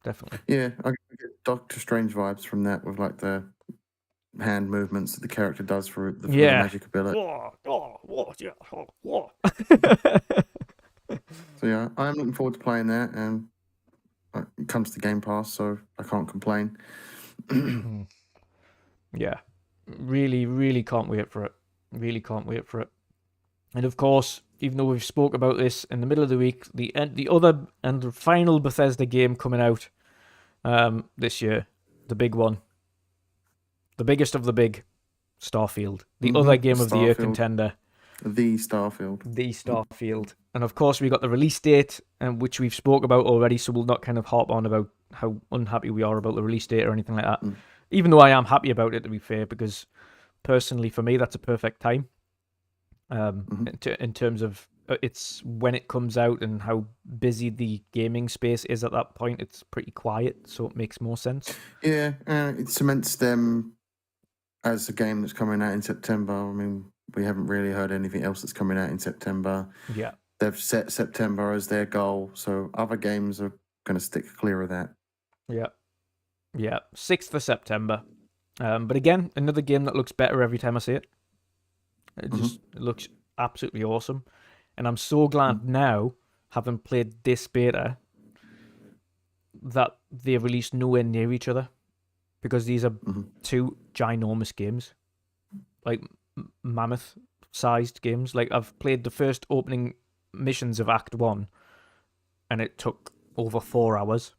Definitely. Yeah, I get Doctor Strange vibes from that with like the hand movements that the character does for the magic ability. So yeah, I am looking forward to playing that, and it comes to Game Pass, so I can't complain. Yeah, really can't wait for it. Really can't wait for it. And of course, even though we've spoke about this in the middle of the week, the other and the final Bethesda game coming out this year, the big one, the biggest of the big, Starfield, the other game of the year contender. The Starfield. And of course, we got the release date, which we've spoke about already, so we'll not kind of harp on about how unhappy we are about the release date or anything like that. Even though I am happy about it, to be fair, because personally, for me, that's a perfect time. In terms of it's when it comes out and how busy the gaming space is at that point, it's pretty quiet, so it makes more sense. Yeah, it cements them as a game that's coming out in September. I mean, we haven't really heard anything else that's coming out in September. Yeah. They've set September as their goal, so other games are going to stick clear of that. Yeah. 6th of September. But again, another game that looks better every time I see it. It looks absolutely awesome. And I'm so glad now, having played this beta, that they released nowhere near each other. Because these are two ginormous games. Like, mammoth-sized games. Like, I've played the first opening missions of Act 1, and it took over 4 hours.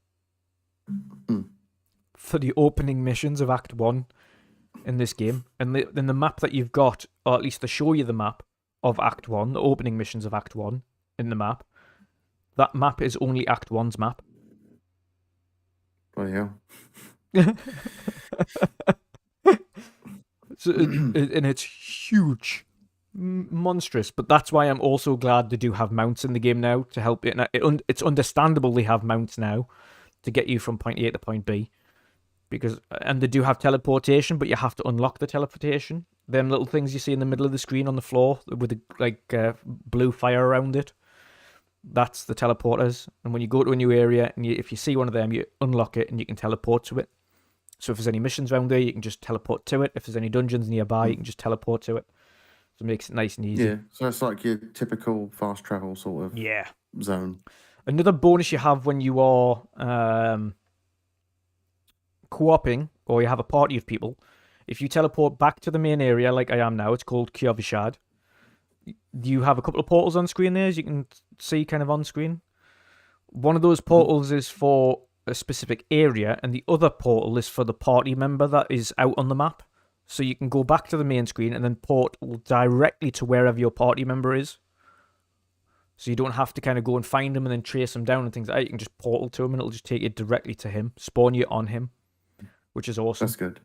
For the opening missions of Act 1 in this game. And then the map that you've got, or at least to show you the map of Act 1, the opening missions of Act 1 in the map, that map is only Act 1's map. Oh, yeah. And it's huge. Monstrous. But that's why I'm also glad they do have mounts in the game now to help it. It's understandable they have mounts now to get you from point A to point B. And they do have teleportation, but you have to unlock the teleportation. Them little things you see in the middle of the screen on the floor with blue fire around it. That's the teleporters. And when you go to a new area, and if you see one of them, you unlock it and you can teleport to it. So if there's any missions around there, you can just teleport to it. If there's any dungeons nearby, you can just teleport to it. So it makes it nice and easy. Yeah, so it's like your typical fast travel sort of zone. Another bonus you have when you are co-oping, or you have a party of people, if you teleport back to the main area like I am now, it's called Kjovishad, you have a couple of portals on screen there, as you can see kind of on screen. One of those portals is for a specific area, and the other portal is for the party member that is out on the map. So you can go back to the main screen and then portal directly to wherever your party member is. So you don't have to kind of go and find him and then trace him down and things like that. You can just portal to him and it'll just take you directly to him, spawn you on him, which is awesome. That's good.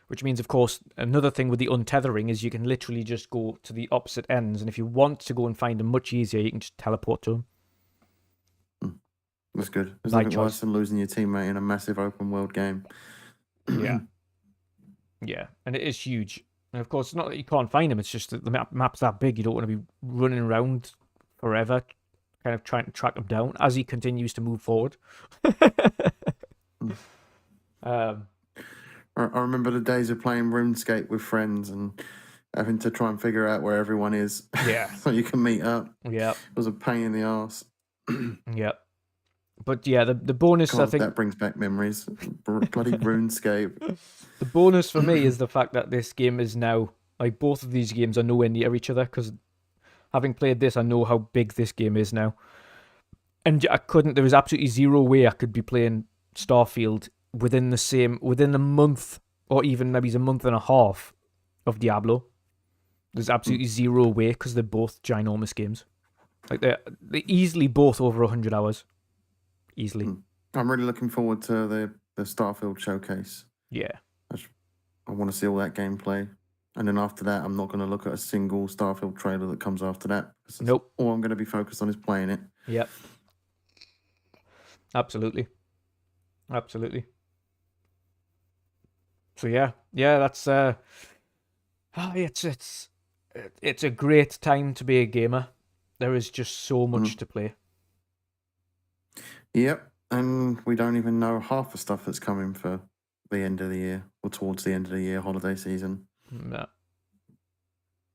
Which means, of course, another thing with the untethering is you can literally just go to the opposite ends, and if you want to go and find him much easier, you can just teleport to him. That's good. There's nothing worse than losing your teammate in a massive open world game. Yeah, and it is huge. And of course, it's not that you can't find him, it's just that the map's that big, you don't want to be running around forever, kind of trying to track him down as he continues to move forward. I remember the days of playing RuneScape with friends and having to try and figure out where everyone is. Yeah. So you can meet up. Yeah. It was a pain in the arse. Yeah. But yeah, the bonus, God, I think... that brings back memories. Bloody RuneScape. The bonus for me is the fact that this game is now... Like, both of these games are nowhere near each other, because having played this, I know how big this game is now. And there was absolutely zero way I could be playing Starfield within a month, or even maybe a month and a half of Diablo. There's absolutely zero way, because they're both ginormous games. Like, they're easily both over 100 hours. Easily. I'm really looking forward to the Starfield showcase. Yeah. I want to see all that gameplay. And then after that, I'm not going to look at a single Starfield trailer that comes after that. Nope. All I'm going to be focused on is playing it. Yep. Absolutely. So yeah, that's it's a great time to be a gamer. There is just so much to play. Yep, and we don't even know half the stuff that's coming for the end of the year or towards the end of the year holiday season. No.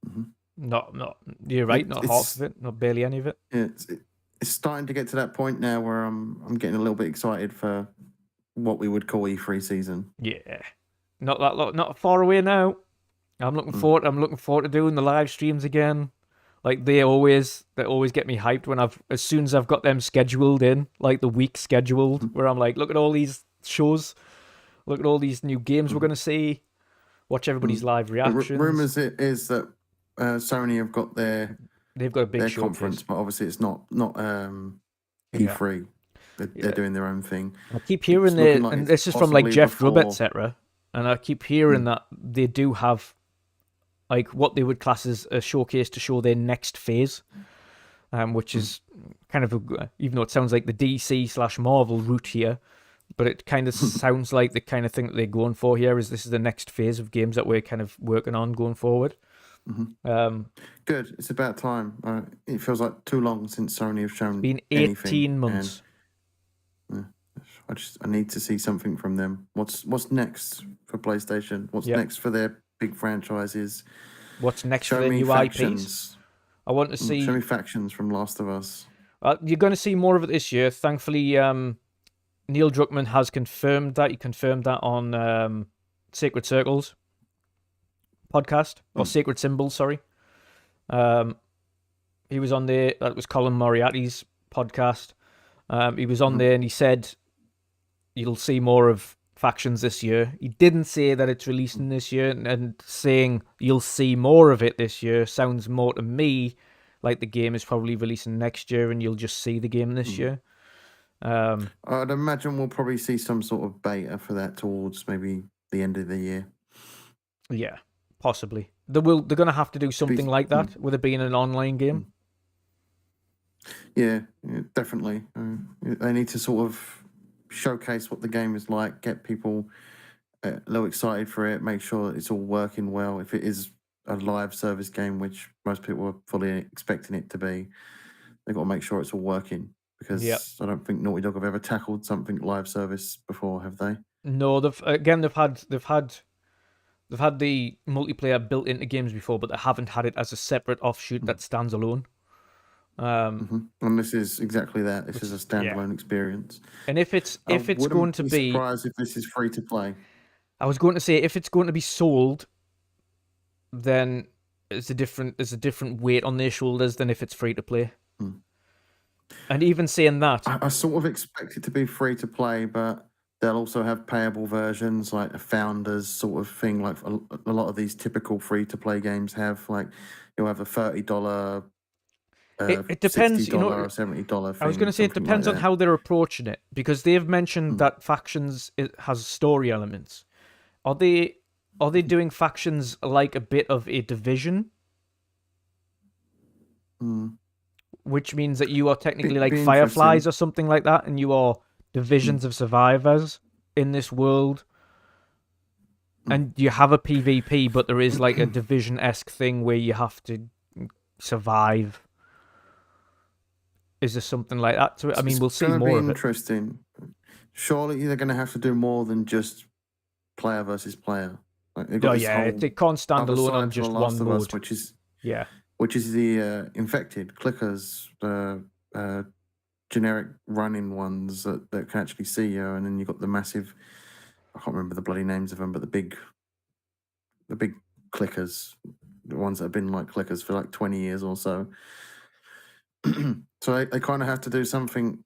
Mm-hmm. Not. You're right. Not half of it. Not barely any of it. It's starting to get to that point now where I'm getting a little bit excited for what we would call E3 season. Yeah, not far away now. I'm looking forward. I'm looking forward to doing the live streams again. Like they always get me hyped when as soon as I've got them scheduled in, like the week scheduled, where I'm like, look at all these shows, look at all these new games we're gonna see, watch everybody's live reactions. Rumors it is that Sony have got they've got a big their showcase. conference, but obviously it's not E3. Yeah. They're doing their own thing. I keep hearing that, like and this is from like Jeff Grubb, etc. And I keep hearing that they do have like what they would class as a showcase to show their next phase, which is kind of even though it sounds like the DC/Marvel route here, but it kind of sounds like the kind of thing that they're going for here is this is the next phase of games that we're kind of working on going forward. Good. It's about time. It feels like too long since Sony have shown. It's been 18 anything, months. I need to see something from them. What's next for PlayStation? What's next for their big franchises? What's next for their new IPs? I want to see. Show me factions from Last of Us. You're going to see more of it this year. Thankfully, Neil Druckmann has confirmed that. He confirmed that on Sacred Circles podcast, or Sacred Symbols, sorry. He was on there. That was Colin Moriarty's podcast. He was on there and he said you'll see more of factions this year. He didn't say that it's releasing this year, and saying you'll see more of it this year sounds more to me like the game is probably releasing next year and you'll just see the game this year. I'd imagine we'll probably see some sort of beta for that towards maybe the end of the year. Yeah, possibly. They're going to have to do something like that with it being an online game. Yeah, definitely. They need to sort of showcase what the game is like, get people a little excited for it, make sure that it's all working well. If it is a live service game, which most people are fully expecting it to be, they've got to make sure it's all working. Because I don't think Naughty Dog have ever tackled something live service before, have they? No, they've had the multiplayer built into games before, but they haven't had it as a separate offshoot that stands alone. And this is exactly that. This is a standalone experience. And if it's going to be surprised if this is free to play. I was going to say if it's going to be sold, then there's a different weight on their shoulders than if it's free to play. And even saying that, I sort of expect it to be free to play, but they'll also have payable versions, like a Founders sort of thing, like a lot of these typical free to play games have. Like you'll have a $30. It depends, $60 or $70 thing. I was going to say it depends on how they're approaching it, because they've mentioned that Factions has story elements. Are they doing Factions like a bit of a Division? Which means that you are technically like Fireflies or something like that, and you are divisions of survivors in this world. And you have a PvP, but there is like a Division-esque thing where you have to survive. Is there something like that to it? I mean, we'll see more of it. Interesting. Surely they're going to have to do more than just player versus player. Like it can't stand alone on just one mode. Which is the infected clickers, generic running ones that can actually see you, and then you've got the massive. I can't remember the bloody names of them, but the big clickers, the ones that have been like clickers for like 20 years or so. So they kind of have to do something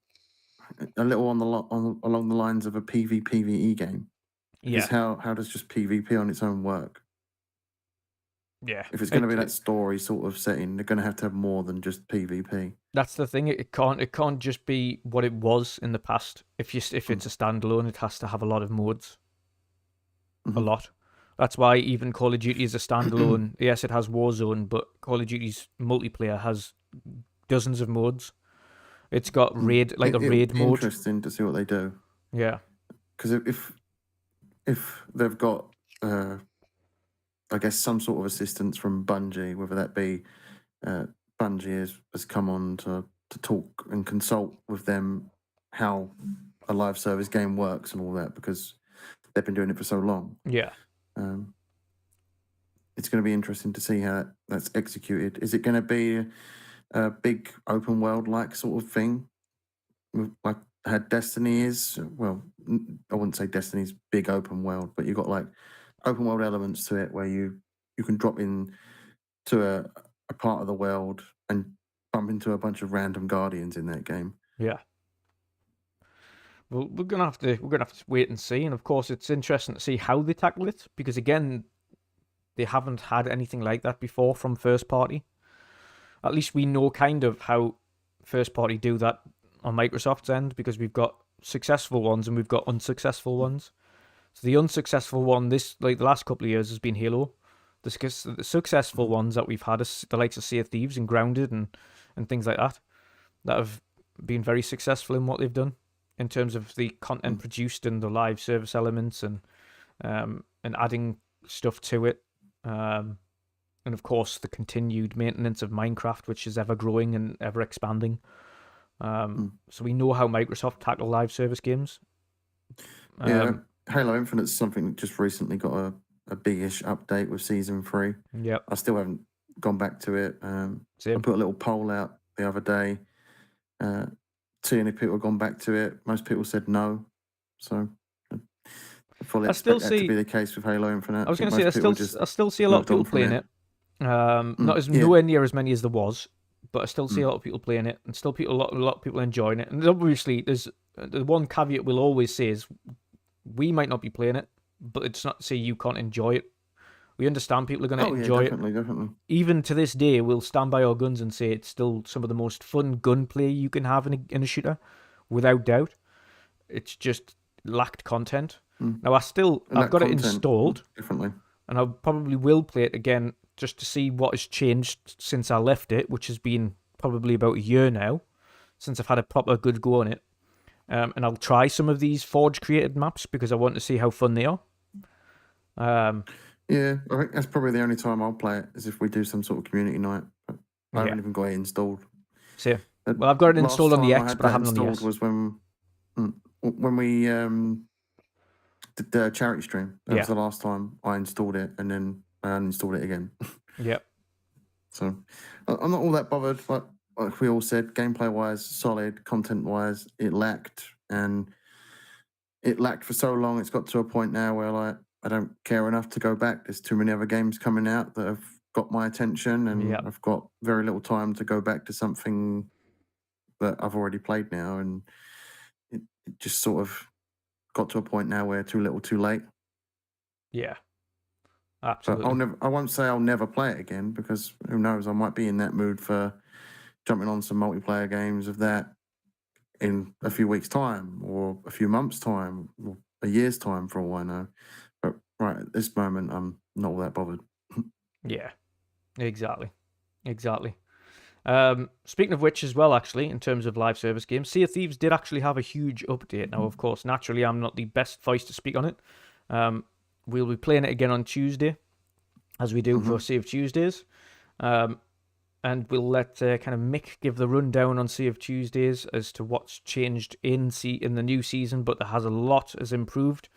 a little along the lines of a PvE game. Because how does just PvP on its own work? Yeah. If it's going to be that story sort of setting, they're going to have more than just PvP. That's the thing. It can't just be what it was in the past. If it's a standalone, it has to have a lot of modes. A lot. That's why even Call of Duty is a standalone. Yes, it has Warzone, but Call of Duty's multiplayer has dozens of modes. It's got raid, like a raid mode. Interesting to see what they do. Yeah. Because if they've got I guess, some sort of assistance from Bungie, whether that be Bungie has come on to talk and consult with them how a live service game works and all that, because they've been doing it for so long. Yeah. It's going to be interesting to see how that's executed. Is it going to be a big open world like sort of thing, like how Destiny is? Well, I wouldn't say Destiny's big open world, but you've got like open world elements to it where you can drop in to a part of the world and bump into a bunch of random guardians in that game. Yeah. Well, we're gonna have to wait and see. And of course, it's interesting to see how they tackle it, because again, they haven't had anything like that before from first party. At least we know kind of how first party do that on Microsoft's end, because we've got successful ones and we've got unsuccessful ones. So the unsuccessful one, the last couple of years, has been Halo. The successful ones that we've had is the likes of Sea of Thieves and Grounded and things like that have been very successful in what they've done in terms of the content produced and the live service elements and adding stuff to it. And of course, the continued maintenance of Minecraft, which is ever growing and ever expanding. So we know how Microsoft tackle live service games. Halo Infinite's something that just recently got a big-ish update with Season 3. Yep. I still haven't gone back to it. I put a little poll out the other day, seeing if people have gone back to it. Most people said no. So I fully expect that to be the case with Halo Infinite. I was going to say, I still see a lot of people playing it. Nowhere near as many as there was, but I still see a lot of people playing it, and still a lot of people enjoying it. And obviously, there's the one caveat we'll always say is we might not be playing it, but it's not to say you can't enjoy it. We understand people are going to enjoy it. Definitely. Even to this day, we'll stand by our guns and say it's still some of the most fun gunplay you can have in a shooter, without doubt. It's just lacked content. Now, I've got it installed, definitely, and I probably will play it again just to see what has changed since I left it, which has been probably about a year now since I've had a proper good go on it. And I'll try some of these Forge created maps because I want to see how fun they are. Yeah, I think that's probably the only time I'll play it, is if we do some sort of community night. But I haven't even got it installed. So, well, I've got it installed on the X, but I haven't on the S. Was when we did the charity stream. That was the last time I installed it, and then I uninstalled it again. Yep. So I'm not all that bothered. Like we all said, gameplay-wise, solid. Content-wise, it lacked, and it lacked for so long. It's got to a point now where I don't care enough to go back. There's too many other games coming out that have got my attention, and I've got very little time to go back to something that I've already played now, and it just sort of got to a point now where too little, too late. Yeah, absolutely. But I won't say I'll never play it again, because who knows? I might be in that mood for jumping on some multiplayer games of that in a few weeks' time, or a few months' time, or a year's time, for all I know. But right at this moment, I'm not all that bothered. Yeah, exactly. Speaking of which, as well, actually, in terms of live service games, Sea of Thieves did actually have a huge update. Now, of course, naturally, I'm not the best voice to speak on it. We'll be playing it again on Tuesday, as we do for Sea of Tuesdays. And we'll let kind of Mick give the rundown on Sea of Tuesdays as to what's changed in the new season, but there has a lot has improved.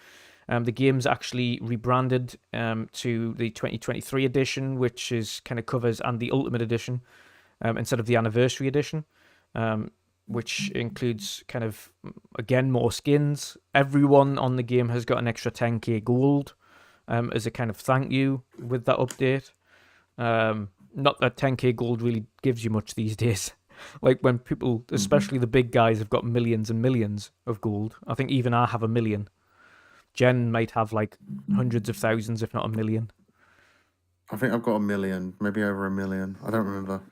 The game's actually rebranded to the 2023 edition, which is kind of covers, and the Ultimate Edition, instead of the Anniversary Edition, which includes kind of, again, more skins. Everyone on the game has got an extra 10k gold as a kind of thank you with that update. Not that 10k gold really gives you much these days. Like when people, especially the big guys, have got millions and millions of gold. I think even I have 1 million. Jen might have like hundreds of thousands, if not 1 million. I think I've got 1 million, maybe over 1 million. I don't remember.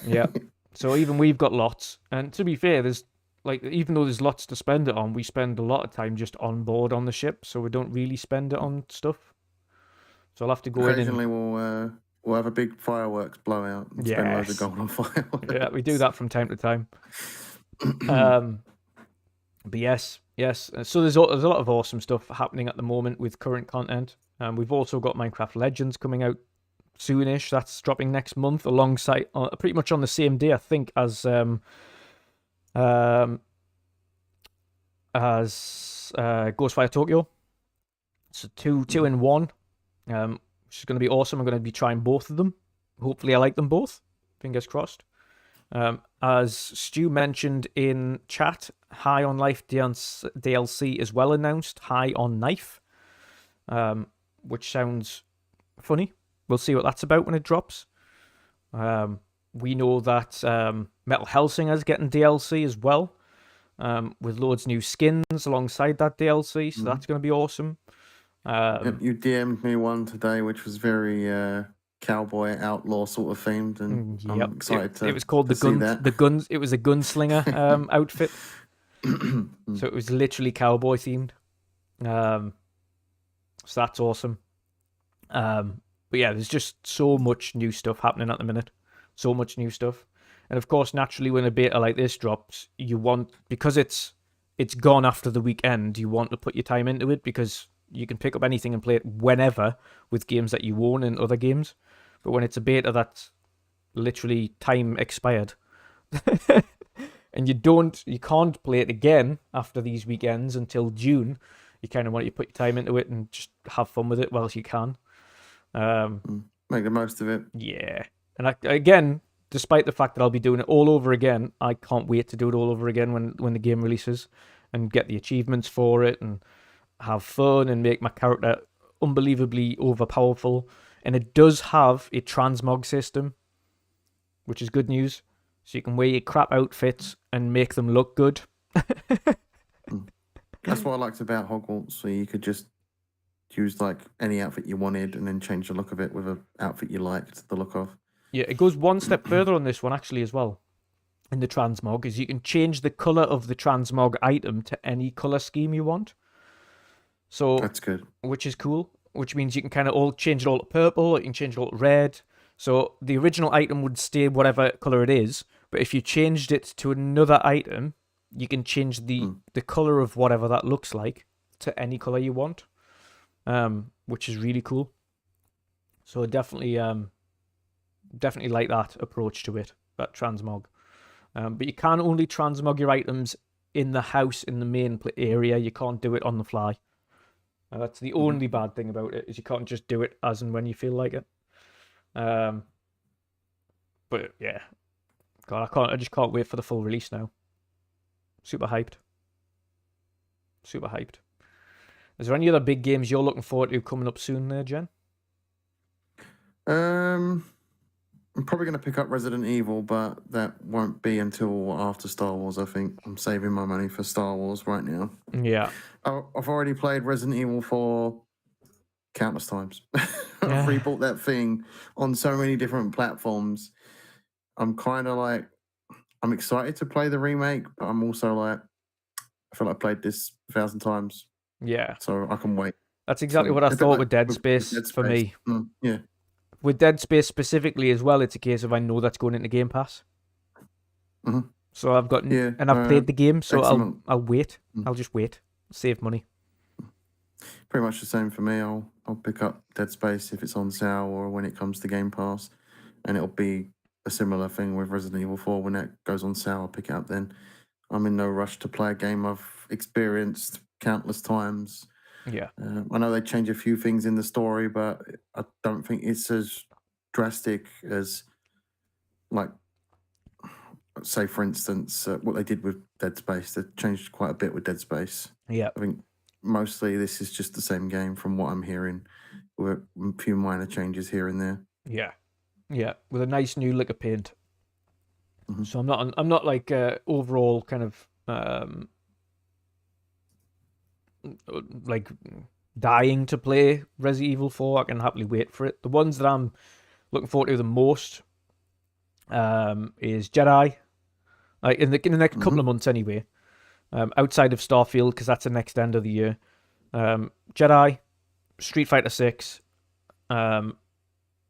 Yeah. So even we've got lots. And to be fair, there's like, even though there's lots to spend it on, we spend a lot of time just on board on the ship, so we don't really spend it on stuff. So I'll have to go Occasionally we'll have a big fireworks blowout and spend loads of gold on fireworks. Yeah, we do that from time to time. But yes. So there's a lot of awesome stuff happening at the moment with current content. We've also got Minecraft Legends coming out soonish. That's dropping next month, alongside pretty much on the same day, I think, as Ghostwire Tokyo. So two in one, which is going to be awesome. I'm going to be trying both of them. Hopefully, I like them both. Fingers crossed. As Stu mentioned in chat, High on Life DLC is well announced. High on Knife, which sounds funny. We'll see what that's about when it drops. We know that Metal Hellsinger is getting DLC as well, with loads of new skins alongside that DLC. So that's going to be awesome. Yep, you DM'd me one today, which was very cowboy outlaw sort of themed, and I'm excited to. It was called see that. the guns. It was a gunslinger outfit, so it was literally cowboy themed. So that's awesome. But yeah, there's just so much new stuff happening at the minute. So much new stuff, and of course, naturally, when a beta like this drops, you want, because it's gone after the weekend, you want to put your time into it, because you can pick up anything and play it whenever with games that you own in other games. But when it's a beta that's literally time expired, and you can't play it again after these weekends until June, you kind of want to put your time into it and just have fun with it whilst you can. Make the most of it. Yeah. And again, despite the fact that I'll be doing it all over again, I can't wait to do it all over again when the game releases, and get the achievements for it and have fun and make my character unbelievably overpowerful. And it does have a transmog system, which is good news. So you can wear your crap outfits and make them look good. That's what I liked about Hogwarts. So you could just use like any outfit you wanted and then change the look of it with an outfit you liked the look of. Yeah, it goes one step further on this one actually as well. In the transmog, is you can change the color of the transmog item to any color scheme you want. So that's good. Which is cool. Which means you can kind of all change it all to purple. You can change it all to red. So the original item would stay whatever color it is, but if you changed it to another item, you can change the color of whatever that looks like to any color you want, which is really cool. So definitely like that approach to it, that transmog. But you can only transmog your items in the house, in the main area. You can't do it on the fly. That's the only bad thing about it, is you can't just do it as and when you feel like it. But yeah, God, I just can't wait for the full release now. Super hyped. Super hyped. Is there any other big games you're looking forward to coming up soon there, Jen? I'm probably going to pick up Resident Evil, but that won't be until after Star Wars, I think. I'm saving my money for Star Wars right now. Yeah. I've already played Resident Evil 4 countless times. I've rebought that thing on so many different platforms. I'm kind of like, I'm excited to play the remake, but I'm also like, I feel like I played this 1,000 times. Yeah. So I can wait. That's exactly what I thought with Dead Space for me. Yeah. With Dead Space specifically as well, it's a case of I know that's going into Game Pass. Mm-hmm. So I've got, and I've played the game, so I'll wait. I'll just wait, save money. Pretty much the same for me. I'll pick up Dead Space if it's on sale or when it comes to Game Pass, and it'll be a similar thing with Resident Evil 4. When that goes on sale, I'll pick it up then. I'm in no rush to play a game I've experienced countless times. Yeah. I know they change a few things in the story, but I don't think it's as drastic as, like, say, for instance, what they did with Dead Space. They changed quite a bit with Dead Space. Yeah. I think mostly this is just the same game from what I'm hearing, with a few minor changes here and there. Yeah. Yeah, with a nice new lick of paint. Mm-hmm. So I'm not like overall kind of like dying to play Resident Evil 4. I can happily wait for it. The ones that I'm looking forward to the most is Jedi, in the next couple of months anyway. Outside of Starfield, because that's the next end of the year. Jedi, Street Fighter 6,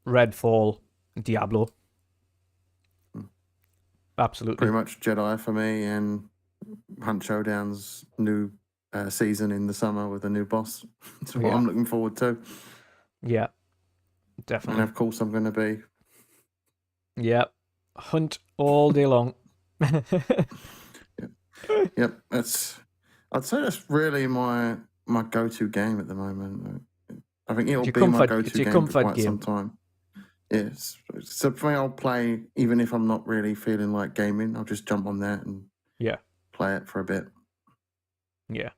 Redfall, Diablo. Absolutely. Pretty much Jedi for me, and Hunt Showdown's new season in the summer with a new boss. That's what I'm looking forward to. Yeah, And definitely. of course, I'm going to be. Yeah, hunt all day long. Yep, I'd say that's really my go-to game at the moment. I think it'll be my It's go-to your game for comfort quite game. some time. Yes, so for me, I'll play even if I'm not really feeling like gaming. I'll just jump on that and Yeah, play it for a bit. yeah.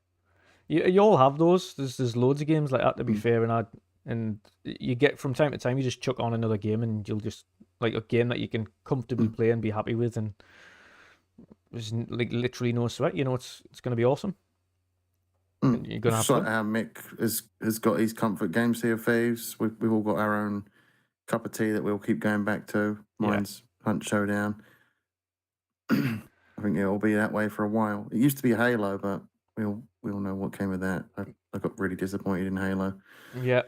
You all have those. There's loads of games like that, to be Mm. fair, and you get from time to time you just chuck on another game and you'll just like a game that you can comfortably Mm. play and be happy with, and there's like literally no sweat. You know it's going to be awesome. And you're going to have Just like fun. how Mick has got his comfort game, Sea of Thieves. We've all got our own cup of tea that we'll keep going back to. Yeah. Mine's Hunt Showdown. I think it'll be that way for a while. It used to be Halo, but we all know what came with that. I got really disappointed in Halo. Yeah.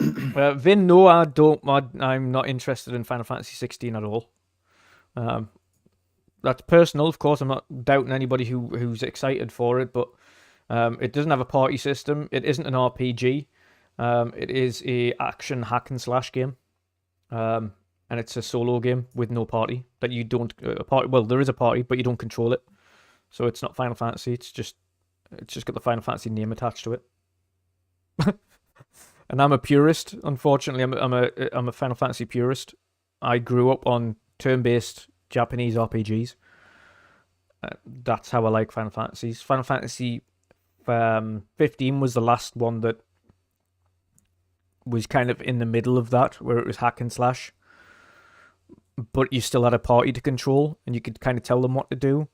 Vin, no, I don't. I'm not interested in Final Fantasy 16 at all. That's personal, of course. I'm not doubting anybody who's excited for it, but it doesn't have a party system. It isn't an RPG. It is a action hack and slash game, and it's a solo game with no party. That you don't a party. Well, there is a party, but you don't control it. So it's not Final Fantasy. It's just got the Final Fantasy name attached to it. And I'm a purist. Unfortunately, I'm a Final Fantasy purist. I grew up on turn-based Japanese RPGs. That's how I like Final Fantasies. Final Fantasy 15 was the last one that was kind of in the middle of that, where it was hack and slash, but you still had a party to control, and you could kind of tell them what to do.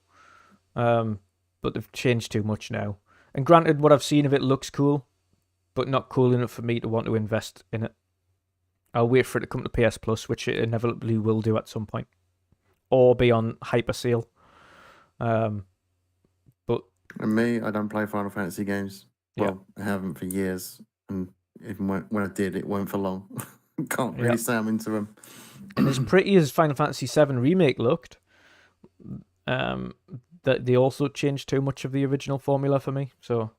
But they've changed too much now. And granted, what I've seen of it looks cool, but not cool enough for me to want to invest in it. I'll wait for it to come to PS Plus, which it inevitably will do at some point, or be on hyper sale. But And me, I don't play Final Fantasy games. Well, I haven't for years, and even when I did, it weren't for long. Can't really say I'm into them. And as pretty as Final Fantasy VII Remake looked, that they also changed too much of the original formula for me. So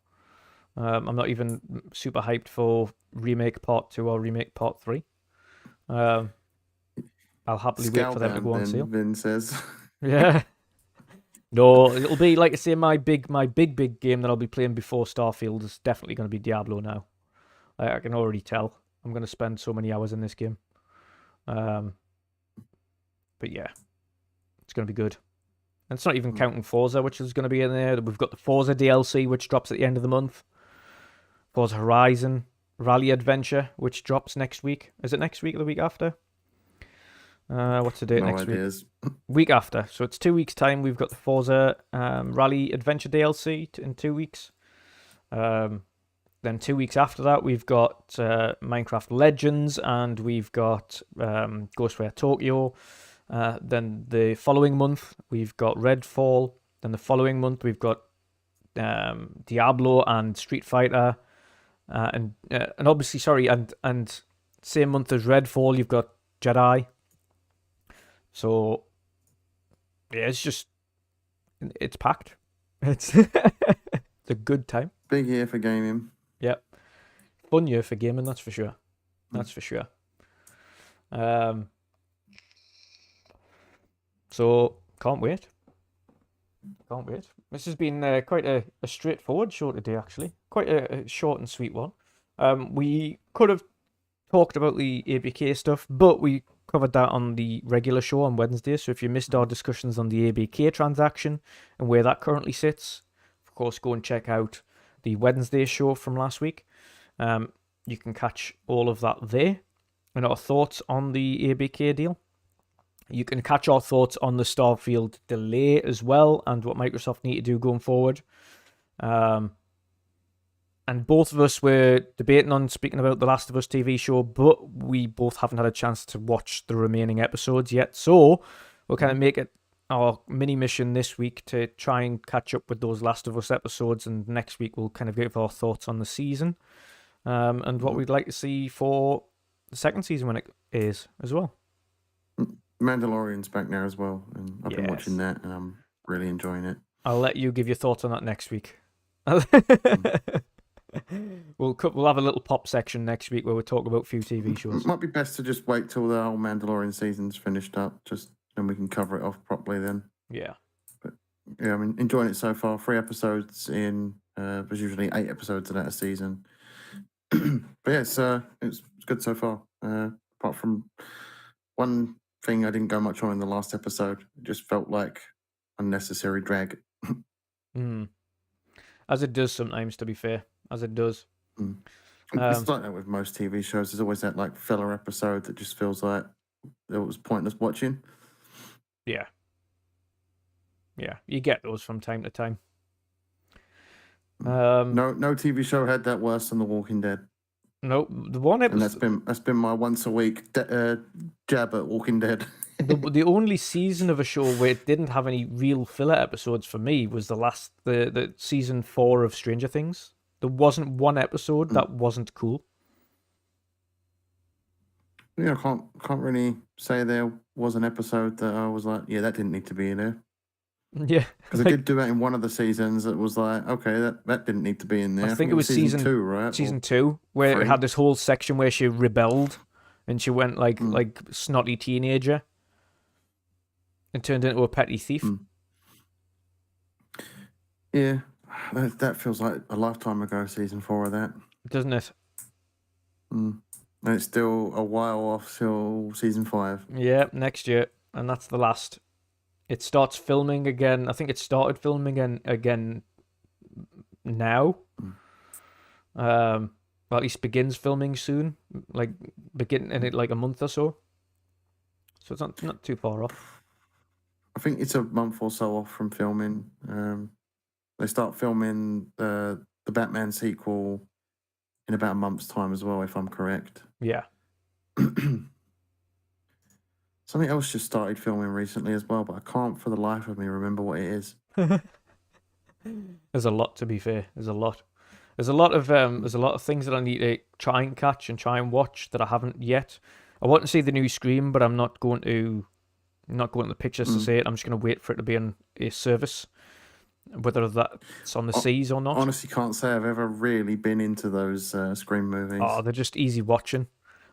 I'm not even super hyped for Remake Part 2 or Remake Part 3. I'll happily wait for them to go on sale. Vin says. Yeah. No, it'll be, like I say, my big game that I'll be playing before Starfield is definitely going to be Diablo now. I can already tell. I'm going to spend so many hours in this game. But yeah, it's going to be good. And it's not even counting Forza, which is going to be in there. We've got the Forza DLC, which drops at the end of the month. Forza Horizon Rally Adventure, which drops next week. Is it next week or the week after? What's the date next ideas. week? Week after. So it's 2 weeks' time. We've got the Forza Rally Adventure DLC in 2 weeks. Then 2 weeks after that, we've got Minecraft Legends, and we've got Ghostwire Tokyo. Then the following month, we've got Redfall. Then the following month, we've got Diablo and Street Fighter. And obviously, sorry, and same month as Redfall, you've got Jedi. So, yeah, it's packed. It's a good time. Big year for gaming. Yep. Fun year for gaming, that's for sure. That's for sure. So, can't wait. Can't wait. This has been quite a straightforward show today, actually. Quite a short and sweet one. We could have talked about the ABK stuff, but we covered that on the regular show on Wednesday. So if you missed our discussions on the ABK transaction and where that currently sits, of course, go and check out the Wednesday show from last week. You can catch all of that there. And our thoughts on the ABK deal. You can catch our thoughts on the Starfield delay as well, and what Microsoft need to do going forward. And both of us were debating on speaking about the Last of Us TV show, but we both haven't had a chance to watch the remaining episodes yet. So we'll kind of make it our mini mission this week to try and catch up with those Last of Us episodes, and next week we'll kind of give our thoughts on the season and what we'd like to see for the second season when it is as well. Mandalorian's back now as well, and I've been watching that, and I'm really enjoying it. I'll let you give your thoughts on that next week. We'll have a little pop section next week where we talk about a few TV shows. It might be best to just wait till the whole Mandalorian season's finished up, just then we can cover it off properly then. Yeah. But yeah, I mean, enjoying it so far. 3 episodes in. There's usually 8 episodes in that a season. But yeah, it's good so far. Apart from one thing I didn't go much on in the last episode. It just felt like unnecessary drag. As it does sometimes, to be fair. As it does. It's like that with most TV shows. There's always that like filler episode that just feels like it was pointless watching. Yeah. Yeah, you get those from time to time. No TV show had that worse than The Walking Dead. Nope, the one episode. And that's been my once a week jab at Walking Dead. the only season of a show where it didn't have any real filler episodes for me was the season 4 of Stranger Things. There wasn't one episode that wasn't cool. Yeah, I can't really say there was an episode that I was like, yeah, that didn't need to be in there. Yeah, because I did do that in one of the seasons. It was like, okay, that didn't need to be in there. I think it was season 2, right? Season 2, where it had this whole section where she rebelled and she went like snotty teenager and turned into a petty thief. Yeah, that feels like a lifetime ago. Season 4 of that, doesn't it? And it's still a while off till season 5. Yeah, next year, and that's the last. It starts filming again. I think it started filming again now. Well, at least begins filming soon, like begin in it like a month or so. So it's not too far off. I think it's a month or so off from filming. They start filming the Batman sequel in about a month's time as well, if I'm correct. Yeah. Something else just started filming recently as well, but I can't for the life of me remember what it is. There's a lot, to be fair. There's a lot of things that I need to try and catch and try and watch that I haven't yet. I want to see the new Scream, but I'm not going to the pictures to see it. I'm just going to wait for it to be on a service, whether that's on the seas or not. Honestly, can't say I've ever really been into those Scream movies. Oh, they're just easy watching.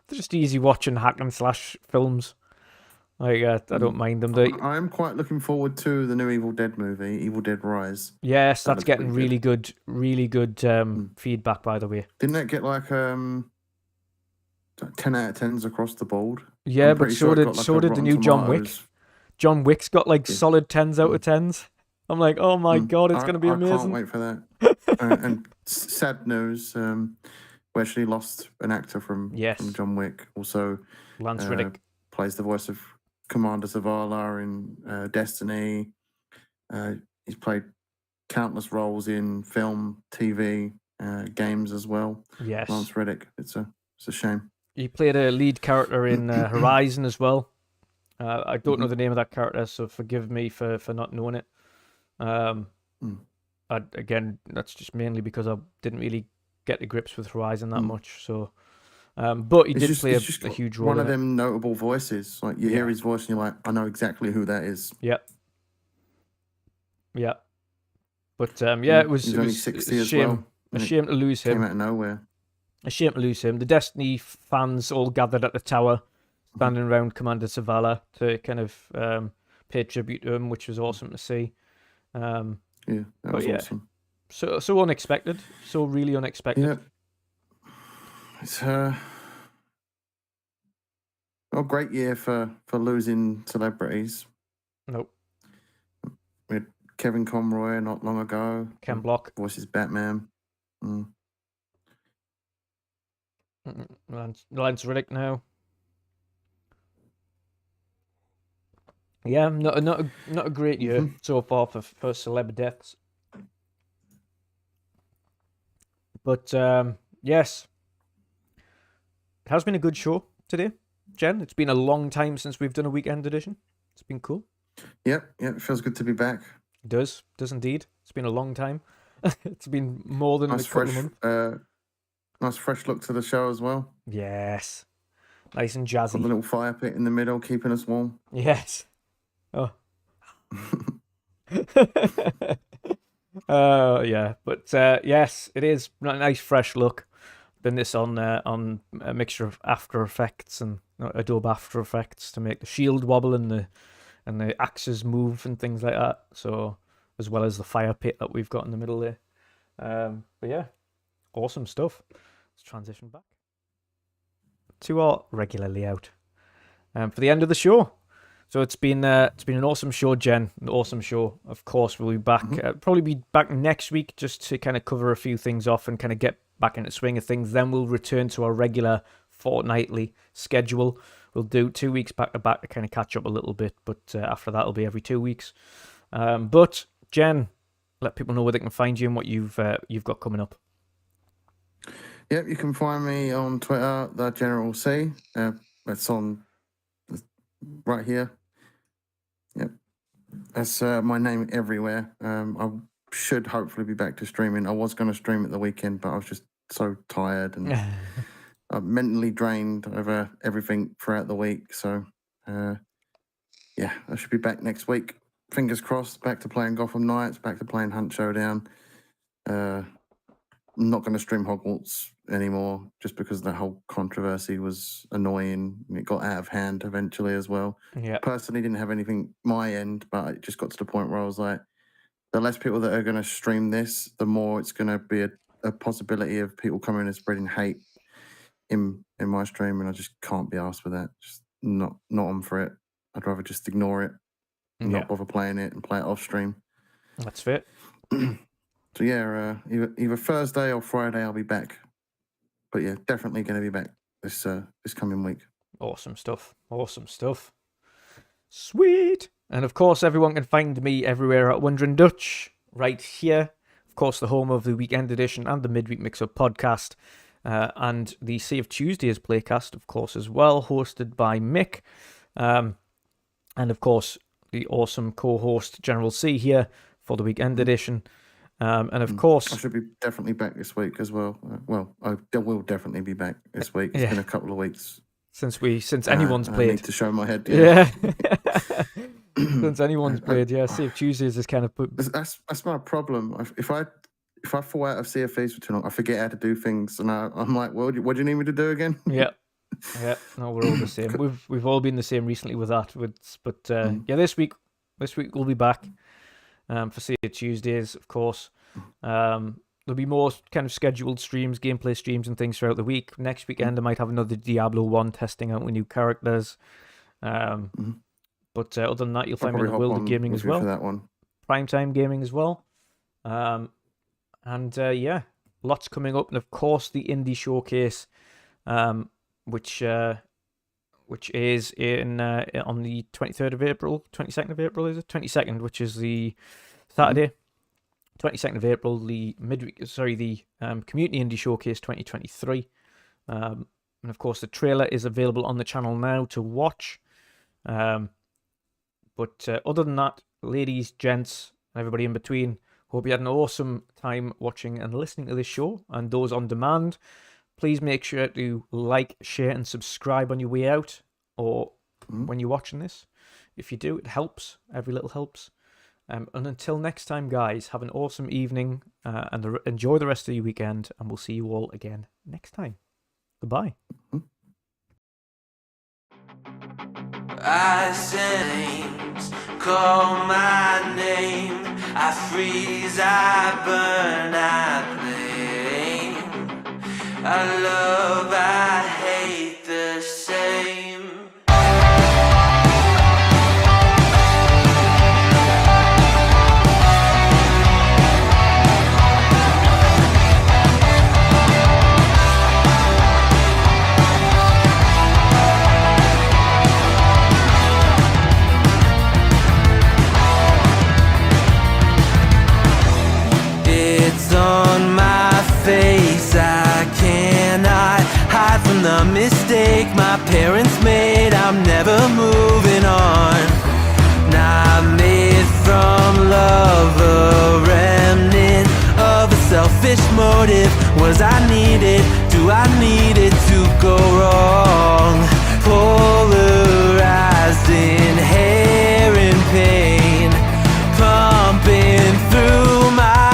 They're just easy watching hack and slash films. Like, I don't mind them. I'm quite looking forward to the new Evil Dead movie, Evil Dead Rise. Yes, that's getting really good feedback, by the way. Didn't that get like 10 out of 10s across the board? Yeah, but so did the new John Wick. John Wick's got like solid 10s out of 10s. I'm like, oh my god, it's going to be amazing. I can't wait for that. And sad news, we actually lost an actor from John Wick. Also, Lance Reddick plays the voice of Commander Zavala in Destiny. He's played countless roles in film, TV, games as well. Yes, Lance Reddick. It's a shame. He played a lead character in Horizon as well. I don't know the name of that character, so forgive me for not knowing it. Again, that's just mainly because I didn't really get to grips with Horizon that much. So. But he did play a huge role. One of them notable voices. Like you hear his voice and you're like, I know exactly who that is. Yep. Yeah. But it was, he's only 60 a shame. As well. A shame to lose him. Came out of nowhere. A shame to lose him. The Destiny fans all gathered at the tower, standing around Commander Zavala to kind of pay tribute to him, which was awesome to see. That was awesome. So unexpected. So really unexpected. Yeah. It's a great year for losing celebrities. Nope. We had Kevin Conroy not long ago. Ken Block. Voices Batman. Lance Reddick now. Yeah, not a great year so far for celeb deaths. But yes. It has been a good show today, Jen. It's been a long time since we've done a weekend edition. It's been cool. Yep, it feels good to be back. It does indeed. It's been a long time. It's been more than a couple of months. Nice fresh look to the show as well. Yes. Nice and jazzy. Got the little fire pit in the middle, keeping us warm. Yes. Oh. Yeah, but yes, it is a nice fresh look. Done this on a mixture of After Effects and Adobe After Effects to make the shield wobble and the axes move and things like that. So as well as the fire pit that we've got in the middle there. But yeah, awesome stuff. Let's transition back to our regular layout for the end of the show. So it's been an awesome show, Jen. An awesome show. Of course, we'll be back. Probably be back next week just to kind of cover a few things off and kind of get back into the swing of things. Then we'll return to our regular fortnightly schedule. We'll do 2 weeks back to back to kind of catch up a little bit, but after that, it'll be every 2 weeks. But Jen, let people know where they can find you and what you've got coming up. Yep, you can find me on Twitter, the General C. That's on right here. Yep, that's my name everywhere. I should hopefully be back to streaming. I was going to stream at the weekend, but I was just so tired and mentally drained over everything throughout the week. So, yeah, I should be back next week. Fingers crossed, back to playing Gotham Knights, back to playing Hunt Showdown. I'm not going to stream Hogwarts anymore just because the whole controversy was annoying. It got out of hand eventually as well. Yeah. Personally, didn't have anything my end, but it just got to the point where I was like, the less people that are going to stream this, the more it's going to be a possibility of people coming and spreading hate in my stream, and I just can't be asked with that. Just not on for it. I'd rather just ignore it, and not bother playing it, and play it off stream. That's fair. So yeah, either Thursday or Friday I'll be back. But yeah, definitely going to be back this coming week. Awesome stuff. Awesome stuff. Sweet. And of course, everyone can find me everywhere at WandrinDutch, right here. Of course, the home of the Weekend Edition and the Midweek Mix-Up podcast. And the Sea of Tuesdays playcast, of course, as well, hosted by Mick. And of course, the awesome co-host General C here for the Weekend Edition. And of course, I should be definitely back this week as well. I will definitely be back this week. It's been a couple of weeks since anyone's played. I need to show my head. Yeah. Since anyone's played, Sea of Tuesdays is kind of that's my problem. If I fall out of Sea of Thieves for too long, I forget how to do things, and I'm like, well, what do you need me to do again? Yeah. No, we're all the same. We've all been the same recently with that. But this week we'll be back. For Sea of Tuesdays, of course. There'll be more kind of scheduled streams, gameplay streams and things throughout the week. Next weekend, I might have another Diablo 1 testing out with new characters. But other than that, you'll find me in the world of gaming as well. For that one. Primetime gaming as well. Lots coming up. And of course, the Indie Showcase, which is on the 23rd of April, 22nd of April, is it? 22nd, which is the Saturday. 22nd of April, the Community Indie Showcase 2023. And of course, the trailer is available on the channel now to watch. But other than that, ladies, gents, and everybody in between, hope you had an awesome time watching and listening to this show. And those on demand, please make sure to like, share, and subscribe on your way out or when you're watching this. If you do, it helps. Every little helps. And until next time, guys, have an awesome evening and enjoy the rest of your weekend. And we'll see you all again next time. Goodbye. I sing, call my name. I freeze, I burn, I blame. I love, I hate the same. On my face, I cannot hide from the mistake my parents made. I'm never moving on. Not made from love, a remnant of a selfish motive. Was I needed? Do I need it to go wrong? Polarized in hair and pain, pumping through my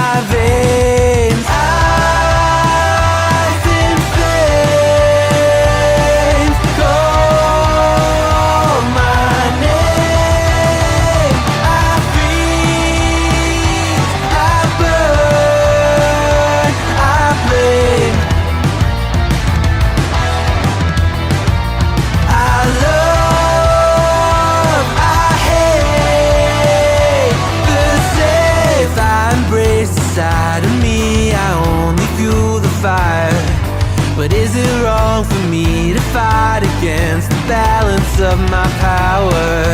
use of my power.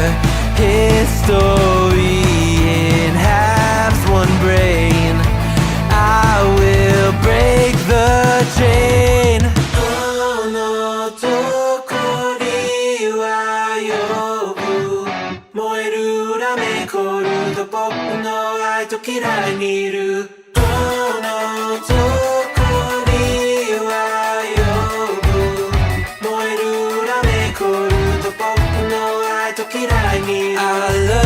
History in halves, one brain. I will break the chain. Oh no, どこには呼ぶ燃える裏目凍ると僕の愛と嫌いにいる Oh no, どこには呼ぶ燃える裏目凍ると僕の愛と嫌いにいる I love